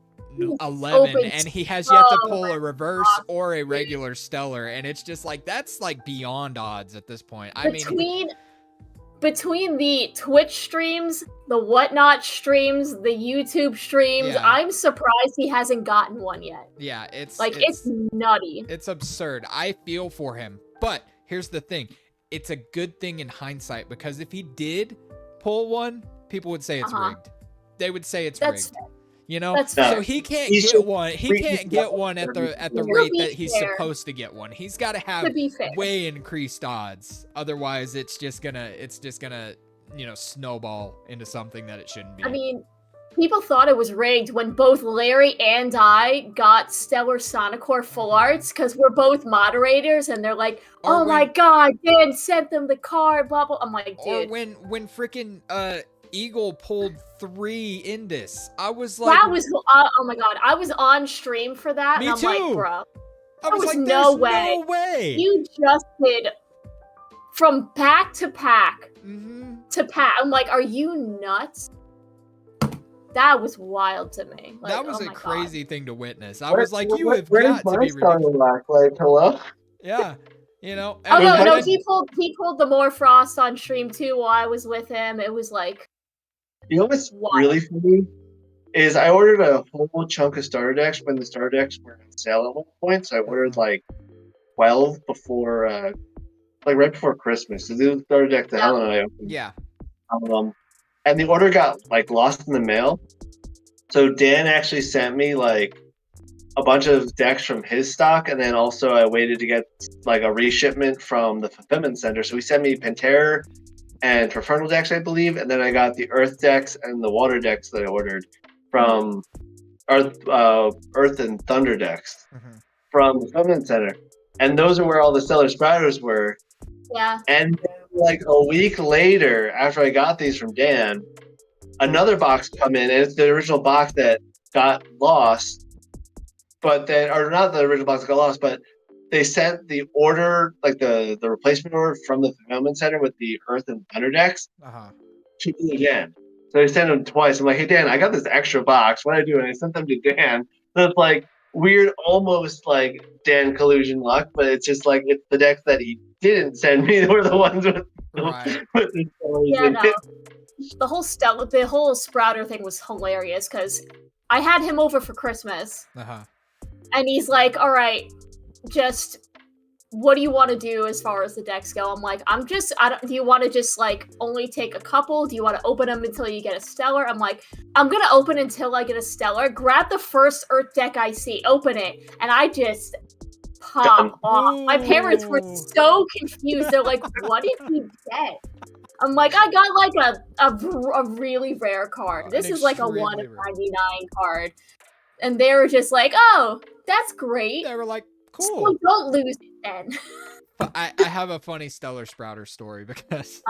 11, and he has yet to pull a reverse or a regular stellar, and it's just like that's like beyond odds at this point. Between the Twitch streams, the Whatnot streams, the YouTube streams, I'm surprised he hasn't gotten one yet. Yeah, it's nutty. It's absurd. I feel for him. But here's the thing. It's a good thing in hindsight, because if he did pull one, people would say it's rigged. They would say it's rigged. So he can't get one. He can't get one at the rate that he's supposed to get one. He's got to have way increased odds. Otherwise, it's just gonna snowball into something that it shouldn't be. I mean, people thought it was rigged when both Larry and I got Stellar Sonicor full arts, because we're both moderators, and they're like, "Oh my god, Dan sent them the card." Blah blah. I'm like, dude. Or when freaking Eagle pulled 3 Indus. I was like, that was oh my god, I was on stream for that. Me and I'm too. like, bro, I was like, no way. You just did from pack to pack to pack. I'm like, are you nuts? That was wild to me. Like, that was a crazy thing to witness. I was like, you have got to be ridiculous. Like, hello? Yeah. Oh no, he pulled the more frost on stream too while I was with him. It was like, what's really funny is I ordered a whole chunk of starter decks when the starter decks were on sale at one point. So I ordered like 12 before, right before Christmas. So these starter decks that Helen and I opened. Yeah. And the order got lost in the mail. So Dan actually sent me a bunch of decks from his stock, and then also I waited to get a reshipment from the fulfillment center. So he sent me Pantera and Profernal decks, I believe, and then I got the Earth decks and the Water decks that I ordered from Earth and Thunder decks from the fulfillment center, and those are where all the Stellar Sprouters were. Yeah. And then, a week later, after I got these from Dan, another box come in, and it's the original box that got lost. But then, or not the original box that got lost, but they sent the order, the replacement order from the fulfillment center with the Earth and Thunder decks to me again. So they sent them twice. I'm like, hey, Dan, I got this extra box. What do I do? And I sent them to Dan. So it's weird, almost like Dan collusion luck, but it's just it's the decks that he didn't send me were the ones with the no. The whole Sprouter thing was hilarious, because I had him over for Christmas. And he's like, all right, just what do you want to do as far as the decks go? I'm like, do you want to just only take a couple? Do you want to open them until you get a stellar? I'm like, I'm going to open until I get a stellar. Grab the first Earth deck I see, open it. And I just pop off. My parents were so confused. They're like, what did you get? I'm like, I got a really rare card. This is a 1 of 99 card. And they were just like, oh, that's great. They were like, cool. So don't lose it then. I have a funny Stellar Sprouter story, because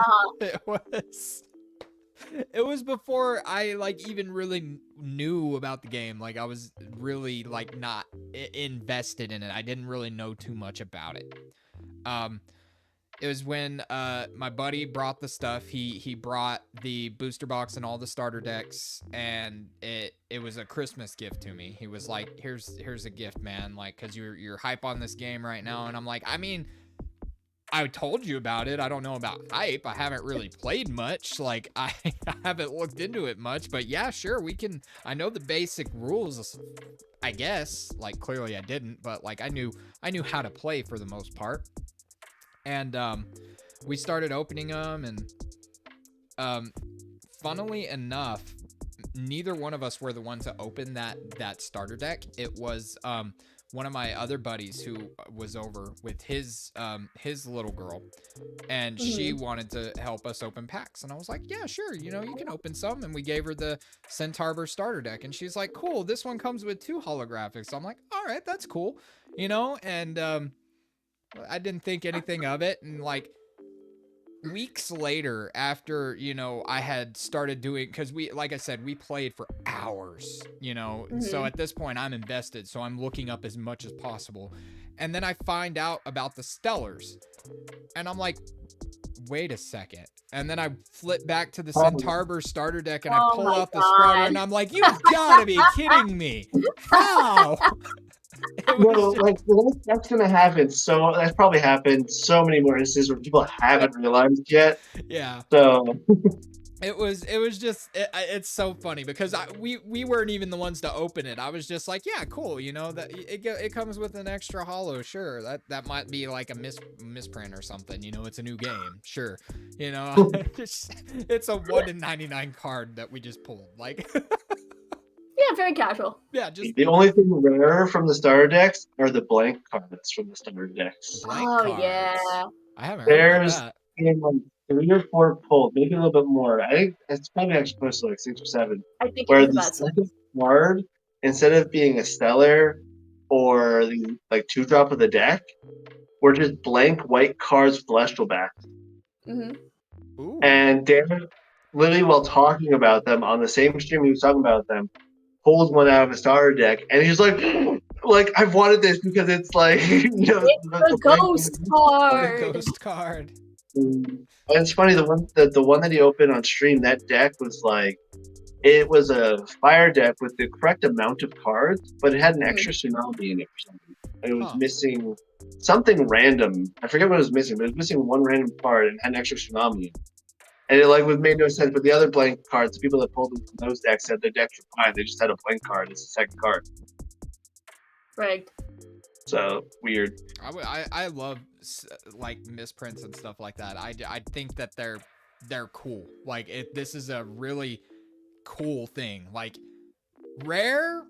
it was before I even really knew about the game. I was really not invested in it. I didn't really know too much about it. It was when my buddy brought the stuff. He brought the booster box and all the starter decks, and it was a Christmas gift to me. He was like, here's a gift, man, because you're hype on this game right now. And I'm like, I mean, I told you about it. I don't know about hype. I haven't really played much. I haven't looked into it much, but yeah, sure, we can. I know the basic rules, I guess. Clearly I didn't, but I knew how to play for the most part. And we started opening them, and funnily enough, neither one of us were the one to open that starter deck. It was one of my other buddies who was over with his little girl, and she wanted to help us open packs, and I was like, yeah, sure, you know, you can open some. And we gave her the Fruitaurbor starter deck, and she's like, cool, this one comes with 2 holographics. So I'm like, all right, that's cool, you know. And I didn't think anything of it, and like weeks later, after, you know, I had started doing, because we, like I said, we played for hours, you know. So at this point I'm invested, so I'm looking up as much as possible. And then I find out about the Stellars, and I'm like, wait a second. And then I flip back to the Fruitaurbor starter deck, and I pull out the Sprouter, and I'm like, you've gotta be kidding me. How? No, like that's gonna happen. So that's probably happened so many more instances where people haven't realized yet. Yeah. So it was just it's so funny because we weren't even the ones to open it. I was just like, yeah, cool, you know, that it comes with an extra holo, sure. That might be like a misprint or something, you know, it's a new game, sure, you know. It's a 1 in 99 card that we just pulled, like. Yeah, very casual. Yeah, just the only thing rare from the starter decks are the blank cards from the starter decks. blank cards. Yeah. I haven't heard about There's that. in like 3 or 4 pulled, maybe a little bit more. I think it's probably actually close to like 6 or 7. I think Where it the was about second card, instead of being a stellar or the like 2-drop of the deck, were just blank white cards with celestial back. Ooh. And Dan, literally while talking about them on the same stream he was talking about them, pulled one out of a starter deck, and he's like, I've wanted this because it's like, you know, it's the ghost card. The ghost card. And it's funny, the one that he opened on stream, that deck was like, it was a fire deck with the correct amount of cards, but it had an extra tsunami in it or something. And it was missing something random. I forget what it was missing, but it was missing one random card and had an extra tsunami in it. And it like made no sense. But the other blank cards, the people that pulled them from those decks said their decks were fine. They just had a blank card as the second card. Right. So weird. I love like misprints and stuff like that. I think that they're cool. Like this is a really cool thing. Like rare,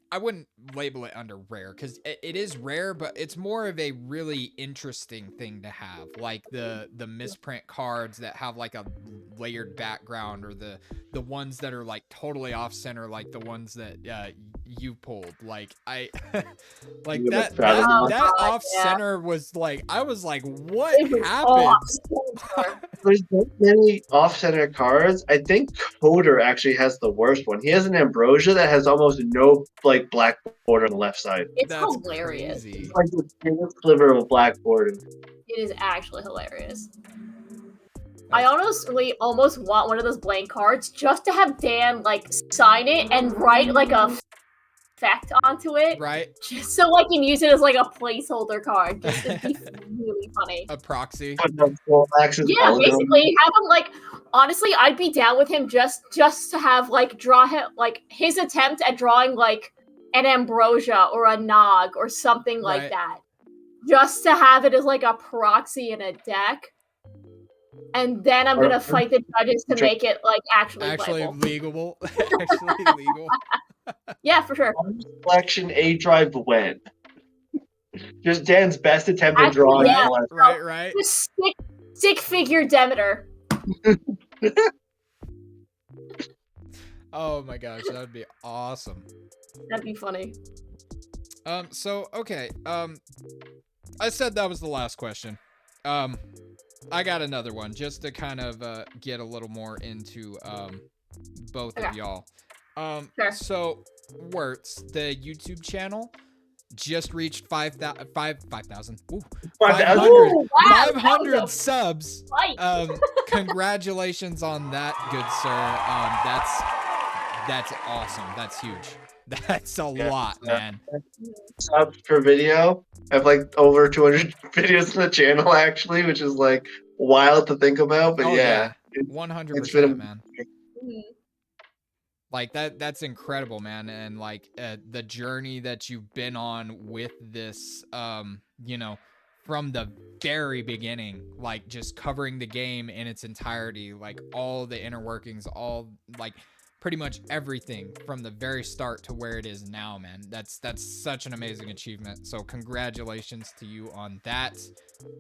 I wouldn't label it under rare because it is rare, but it's more of a really interesting thing to have. Like the misprint cards that have like a layered background, or the ones that are like totally off center, like the ones that you pulled. Like I like that off center was like, I was like, what happened? There's so many off-center cards. I think Coder actually has the worst one. He has an Ambrosia that has almost no like black border on the left side. It's hilarious. Crazy. It's like a sliver of a black border. It is actually hilarious. I honestly almost want one of those blank cards just to have Dan like sign it and write like a effect onto it, right? Just so I can use it as like a placeholder card. Just to be really funny. A proxy. Yeah, basically have him like. Honestly, I'd be down with him just to have like draw him like his attempt at drawing like an Ambrosia or a Nog or something like that, just to have it as like a proxy in a deck. And then I'm gonna fight the judges to make it like actually legal. Actually legal. Yeah, for sure. Selection A drive when. Just Dan's best attempt at drawing. Yeah, right. Just stick figure Demeter. Oh my gosh, that would be awesome. That'd be funny. So okay. I said that was the last question. I got another one just to kind of get a little more into both of y'all. Sure. So Wirtz, the YouTube channel just reached 500 subs. Congratulations on that, good sir. That's awesome. That's huge. That's a lot, man. Subs per video. I have like over 200 videos on the channel actually, which is like wild to think about. But 100%, man. Like that's incredible, man. And like the journey that you've been on with this, you know, from the very beginning, like just covering the game in its entirety, like all the inner workings, all like pretty much everything from the very start to where it is now, man. That's such an amazing achievement. So congratulations to you on that.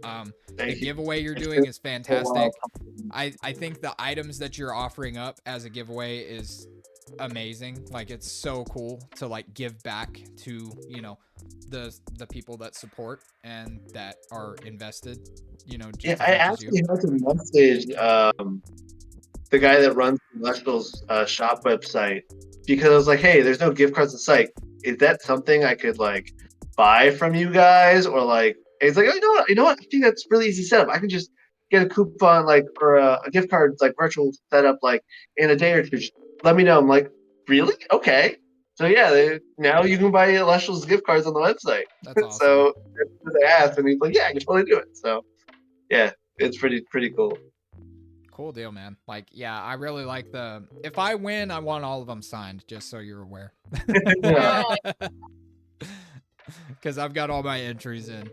The Thank you. giveaway you're doing is fantastic. I think the items that you're offering up as a giveaway is amazing. Like, it's so cool to like give back to, you know, the people that support and that are invested, you know, just I as much as you. actually had to message the guy that runs Elestrals shop website, because I was like, hey, there's no gift cards in sight. Is that something I could like buy from you guys, or like? And he's like, oh, you know what? I think that's really easy setup. I can just get a coupon like or a gift card like virtual setup like in a day or two. Just let me know. I'm like, really? Okay. So yeah, now you can buy Elestrals gift cards on the website. That's awesome. So I asked, and he's like, yeah, I can totally do it. So yeah, it's pretty cool. Cool deal, man. Like, yeah, I really like if I win, I want all of them signed, just so you're aware. Yeah. Because I've got all my entries in.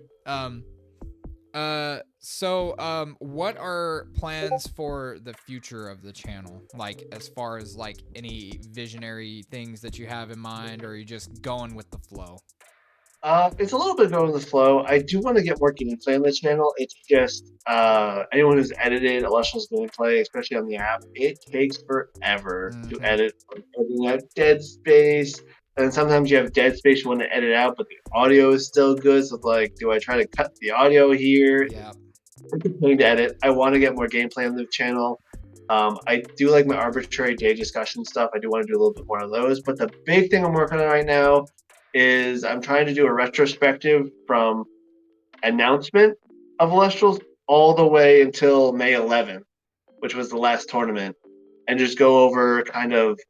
What are plans for the future of the channel? Like, as far as like any visionary things that you have in mind, or are you just going with the flow? It's a little bit going with the flow. I do want to get more gameplay on the channel. It's just anyone who's edited Illustrious gameplay, especially on the app, it takes forever to edit. Like, editing out dead space, and sometimes you have dead space you want to edit out, but the audio is still good. So it's like, do I try to cut the audio here? Yeah. It's a pain to edit. I want to get more gameplay on the channel. I do like my arbitrary day discussion stuff. I do want to do a little bit more of those. But the big thing I'm working on right now is I'm trying to do a retrospective from announcement of Elestrals all the way until May 11th, which was the last tournament, and just go over kind of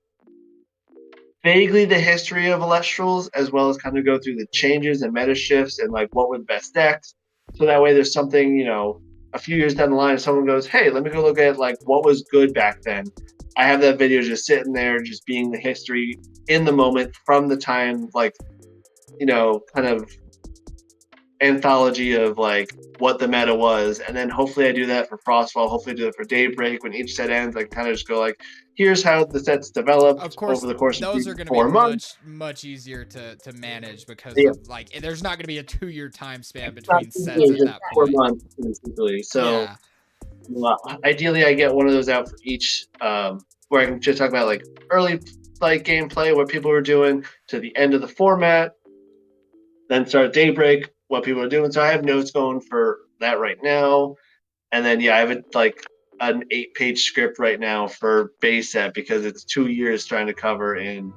vaguely the history of Elestrals, as well as kind of go through the changes and meta shifts and like what were the best decks. So that way there's something, you know, a few years down the line, if someone goes, hey, let me go look at like what was good back then. I have that video just sitting there, just being the history in the moment from the time, like, you know, kind of anthology of like what the meta was, and then hopefully I do that for Frostfall. Hopefully I do it for Daybreak. When each set ends, I kind of just go like, here's how the sets developed Of course, over the course of those are going to 4 be months. much easier to manage because Yeah. of like there's not going to be a 2-year time span It's not between sets at just that 4 point. months basically. So Yeah. ideally, I get one of those out for each, where I can just talk about like early like gameplay, what people were doing, to the end of the format, then start Daybreak, what people are doing. So I have notes going for that right now, and then I have an 8-page script right now for base set because it's 2 years trying to cover in.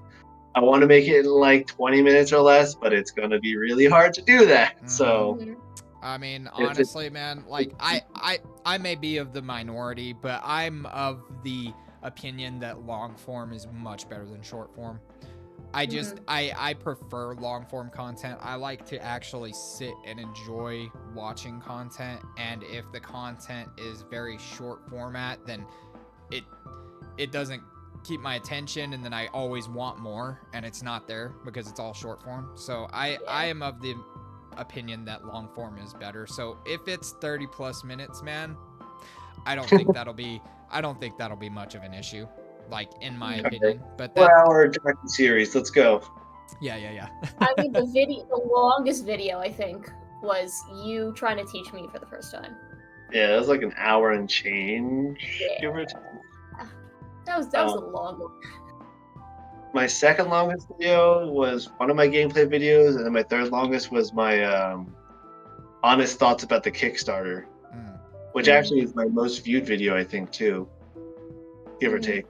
I want to make it in like 20 minutes or less, but it's going to be really hard to do that. So I mean, honestly, man, like I may be of the minority, but I'm of the opinion that long form is much better than short form. I prefer long form content. I like to actually sit and enjoy watching content, and if the content is very short format, then it doesn't keep my attention, and then I always want more, and it's not there because it's all short form. So I am of the opinion that long form is better. So if it's 30 plus minutes, man, I don't think that'll be much of an issue, like in my opinion. But that 4-hour docu-series, let's go. Yeah. I mean, the longest video I think was you trying to teach me for the first time. Yeah, it was like an hour and change. Yeah. That was a long one. My second longest video was one of my gameplay videos, and then my third longest was my honest thoughts about the Kickstarter, which actually is my most viewed video, I think, too, give or take.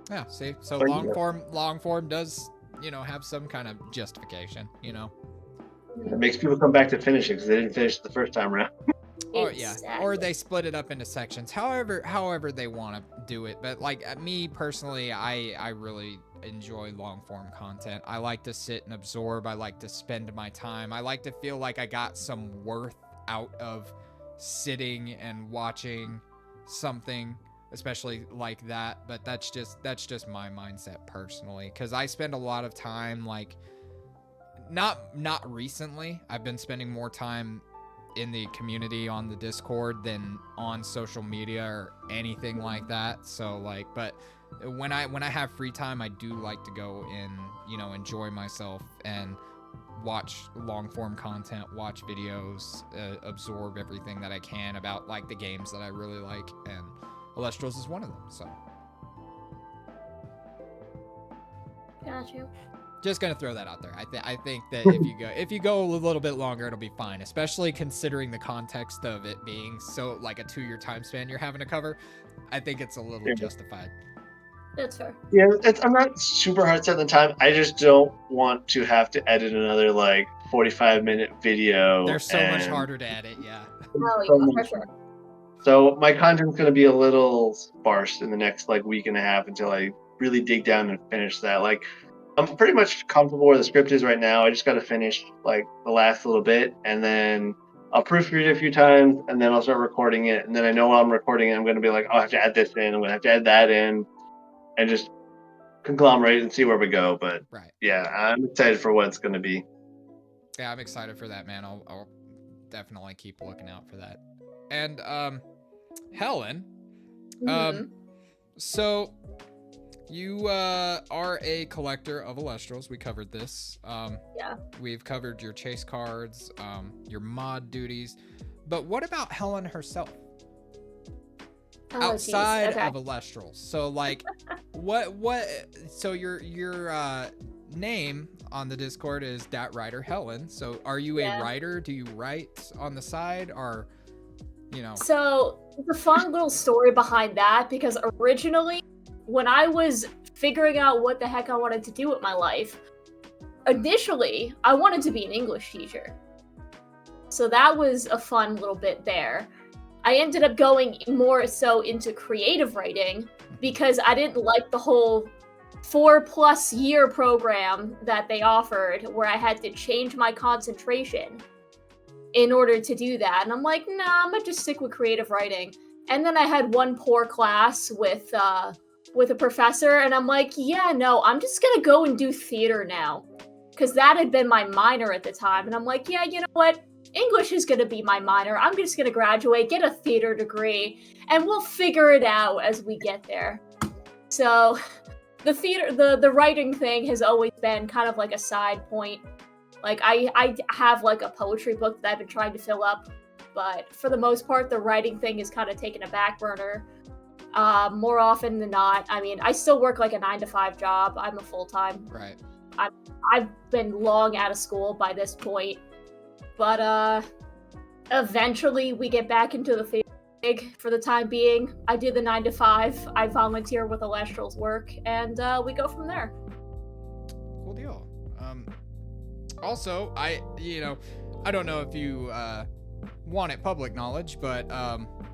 Yeah, see, so long form does, have some kind of justification, It makes people come back to finish it because they didn't finish it the first time around. Oh yeah, or they split it up into sections, however they want to do it. But like me personally, I really enjoy long form content. I like to sit and absorb. I like to spend my time. I like to feel like I got some worth out of sitting and watching something, especially like that. But that's just my mindset personally, because I spend a lot of time, like, not recently. I've been spending more time in the community on the Discord than on social media or anything like that. So like, but when I have free time, I do like to go and, you know, enjoy myself and watch long form content, watch videos, absorb everything that I can about like the games that I really like, and Elestrals is one of them. So Got you. just gonna throw that out there. I think that if you go a little bit longer, it'll be fine, especially considering the context of it being so like a 2-year time span you're having to cover. I think it's a little justified. That's fair. Yeah, I'm not super hard set on the time. I just don't want to have to edit another like 45-minute video. They're so much harder to edit, yeah. Oh, yeah, for sure. So my content's going to be a little sparse in the next like week and a half until I really dig down and finish that. Like, I'm pretty much comfortable where the script is right now. I just got to finish like the last little bit, and then I'll proofread it a few times, and then I'll start recording it. And then I know while I'm recording it, I'm going to be like, oh, I have to add this in. I'm going to have to add that in, and just conglomerate and see where we go. But yeah, I'm excited for what it's going to be. Yeah, I'm excited for that, man. I'll definitely keep looking out for that. And Helen, so you are a collector of Elestrals. We covered this. Yeah. We've covered your chase cards, your mod duties. But what about Helen herself? Outside of Elestrals. So like what so your name on the Discord is Dat Writer Helen. So are you a writer? Do you write on the side, or you know? So the fun little story behind that, because originally when I was figuring out what the heck I wanted to do with my life, initially I wanted to be an English teacher. So that was a fun little bit there. I ended up going more so into creative writing because I didn't like the whole 4+ year program that they offered where I had to change my concentration in order to do that. And I'm like, nah, I'm gonna just stick with creative writing. And then I had one poor class with a professor, and I'm like, yeah, no, I'm just gonna go and do theater now. Because that had been my minor at the time. And I'm like, yeah, you know what? English is going to be my minor. I'm just going to graduate, get a theater degree, and we'll figure it out as we get there. So the writing thing has always been kind of like a side point. Like I have like a poetry book that I've been trying to fill up, but for the most part, the writing thing is kind of taken a back burner. More often than not. I mean, I still work like a 9-to-5 job. I'm a full-time. Right. I've been long out of school by this point. But eventually we get back into the theater for the time being. I do the 9-to-5. I volunteer with Elestrals work, and we go from there. Cool deal. Also, I don't know if you want it public knowledge, but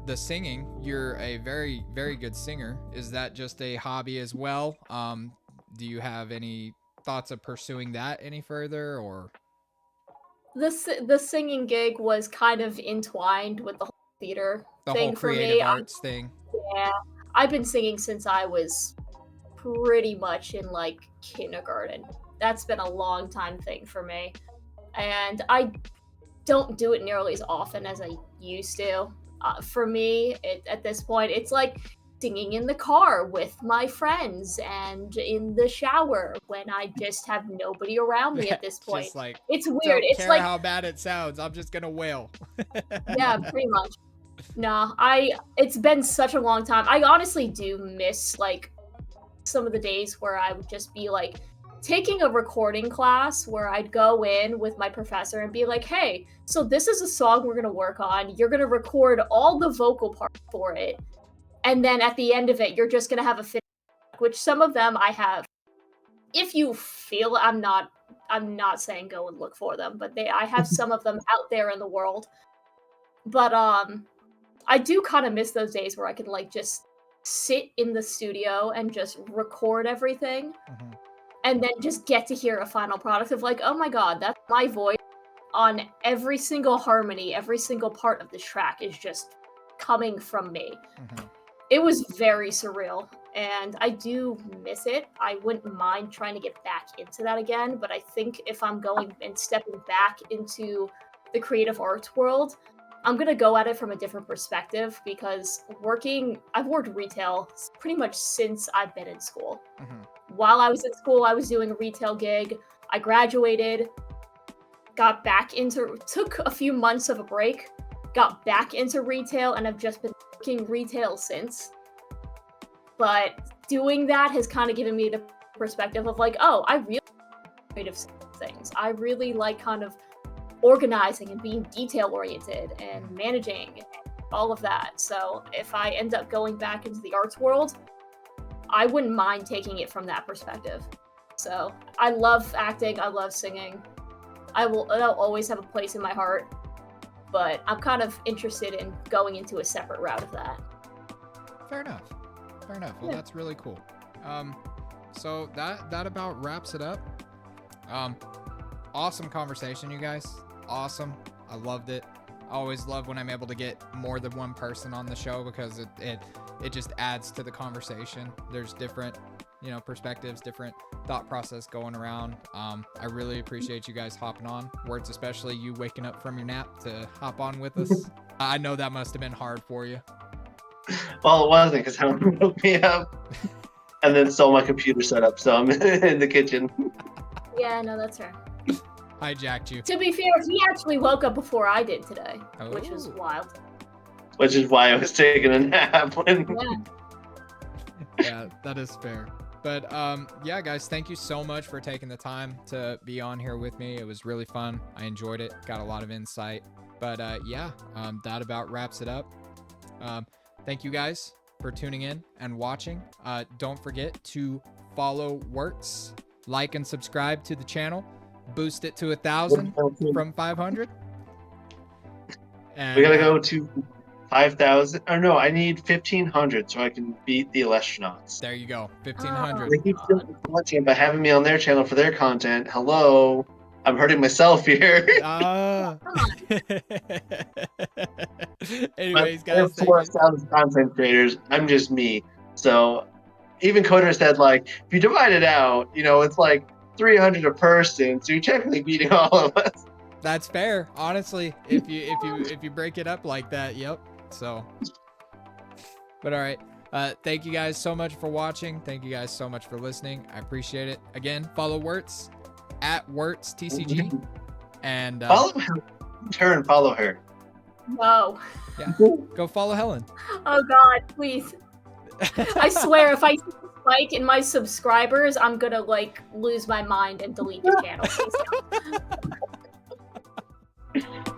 the singing, you're a very, very good singer. Is that just a hobby as well? Do you have any thoughts of pursuing that any further, or? The singing gig was kind of entwined with the whole theater thing for me. The whole creative arts thing. Yeah, I've been singing since I was pretty much in like kindergarten. That's been a long time thing for me, and I don't do it nearly as often as I used to. For me, at this point, it's like singing in the car with my friends and in the shower when I just have nobody around me at this point. Just like, it's weird. Don't it's care like how bad it sounds. I'm just gonna wail. Yeah, pretty much. No, it's been such a long time. I honestly do miss like some of the days where I would just be like taking a recording class where I'd go in with my professor and be like, hey, so this is a song we're gonna work on. You're gonna record all the vocal parts for it. And then at the end of it, you're just going to have a finish, which some of them I have. If you feel, I'm not saying go and look for them, but I have some of them out there in the world. But I do kind of miss those days where I could like just sit in the studio and just record everything. Mm-hmm. And then just get to hear a final product of like, oh my god, that's my voice on every single harmony, every single part of the track is just coming from me. Mm-hmm. It was very surreal, and I do miss it. I wouldn't mind trying to get back into that again, but I think if I'm going and stepping back into the creative arts world, I'm gonna go at it from a different perspective because I've worked retail pretty much since I've been in school. Mm-hmm. While I was in school, I was doing a retail gig. I graduated, took a few months of a break, got back into retail, and I've just been working retail since. But doing that has kind of given me the perspective of like, oh, I really like creative things. I really like kind of organizing and being detail oriented and managing all of that. So if I end up going back into the arts world, I wouldn't mind taking it from that perspective. So I love acting, I love singing. That'll always have a place in my heart, but I'm kind of interested in going into a separate route of that. Fair enough. Well, yeah. That's really cool. So that about wraps it up. Awesome conversation, you guys. Awesome. I loved it. I always love when I'm able to get more than one person on the show because it just adds to the conversation. There's different, perspectives, different thought process going around. I really appreciate you guys hopping on. Words, especially you waking up from your nap to hop on with us. I know that must have been hard for you. Well, it wasn't because Helen woke me up and then stole my computer setup, so I'm in the kitchen. Yeah, no, that's her. Hijacked you. To be fair, he actually woke up before I did today, which was wild. Which is why I was taking a nap. Yeah, that is fair. But yeah, guys, thank you so much for taking the time to be on here with me. It was really fun. I enjoyed it. Got a lot of insight. But yeah, that about wraps it up. Thank you guys for tuning in and watching. Don't forget to follow Wirtz, like and subscribe to the channel. Boost it to 1,000 from 500. And, we gotta go to 5,000. Or no, I need 1,500 so I can beat the Elestrals. There you go, 1,500. They keep still by having me on their channel for their content. Hello, I'm hurting myself here. Anyways, guys, 4,000 content creators. I'm just me. So even Coder said, like, if you divide it out, it's like 300 a person, so you're technically beating all of us. That's fair, honestly. If you break it up like that, yep. So, but all right. Thank you guys so much for watching. Thank you guys so much for listening. I appreciate it. Again, follow Wirtz at WirtzTCG, and follow her. Turn, follow her. Whoa. Yeah, go follow Helen. Oh God, please. I swear, if I see a spike in my subscribers, I'm gonna lose my mind and delete the channel. Please don't.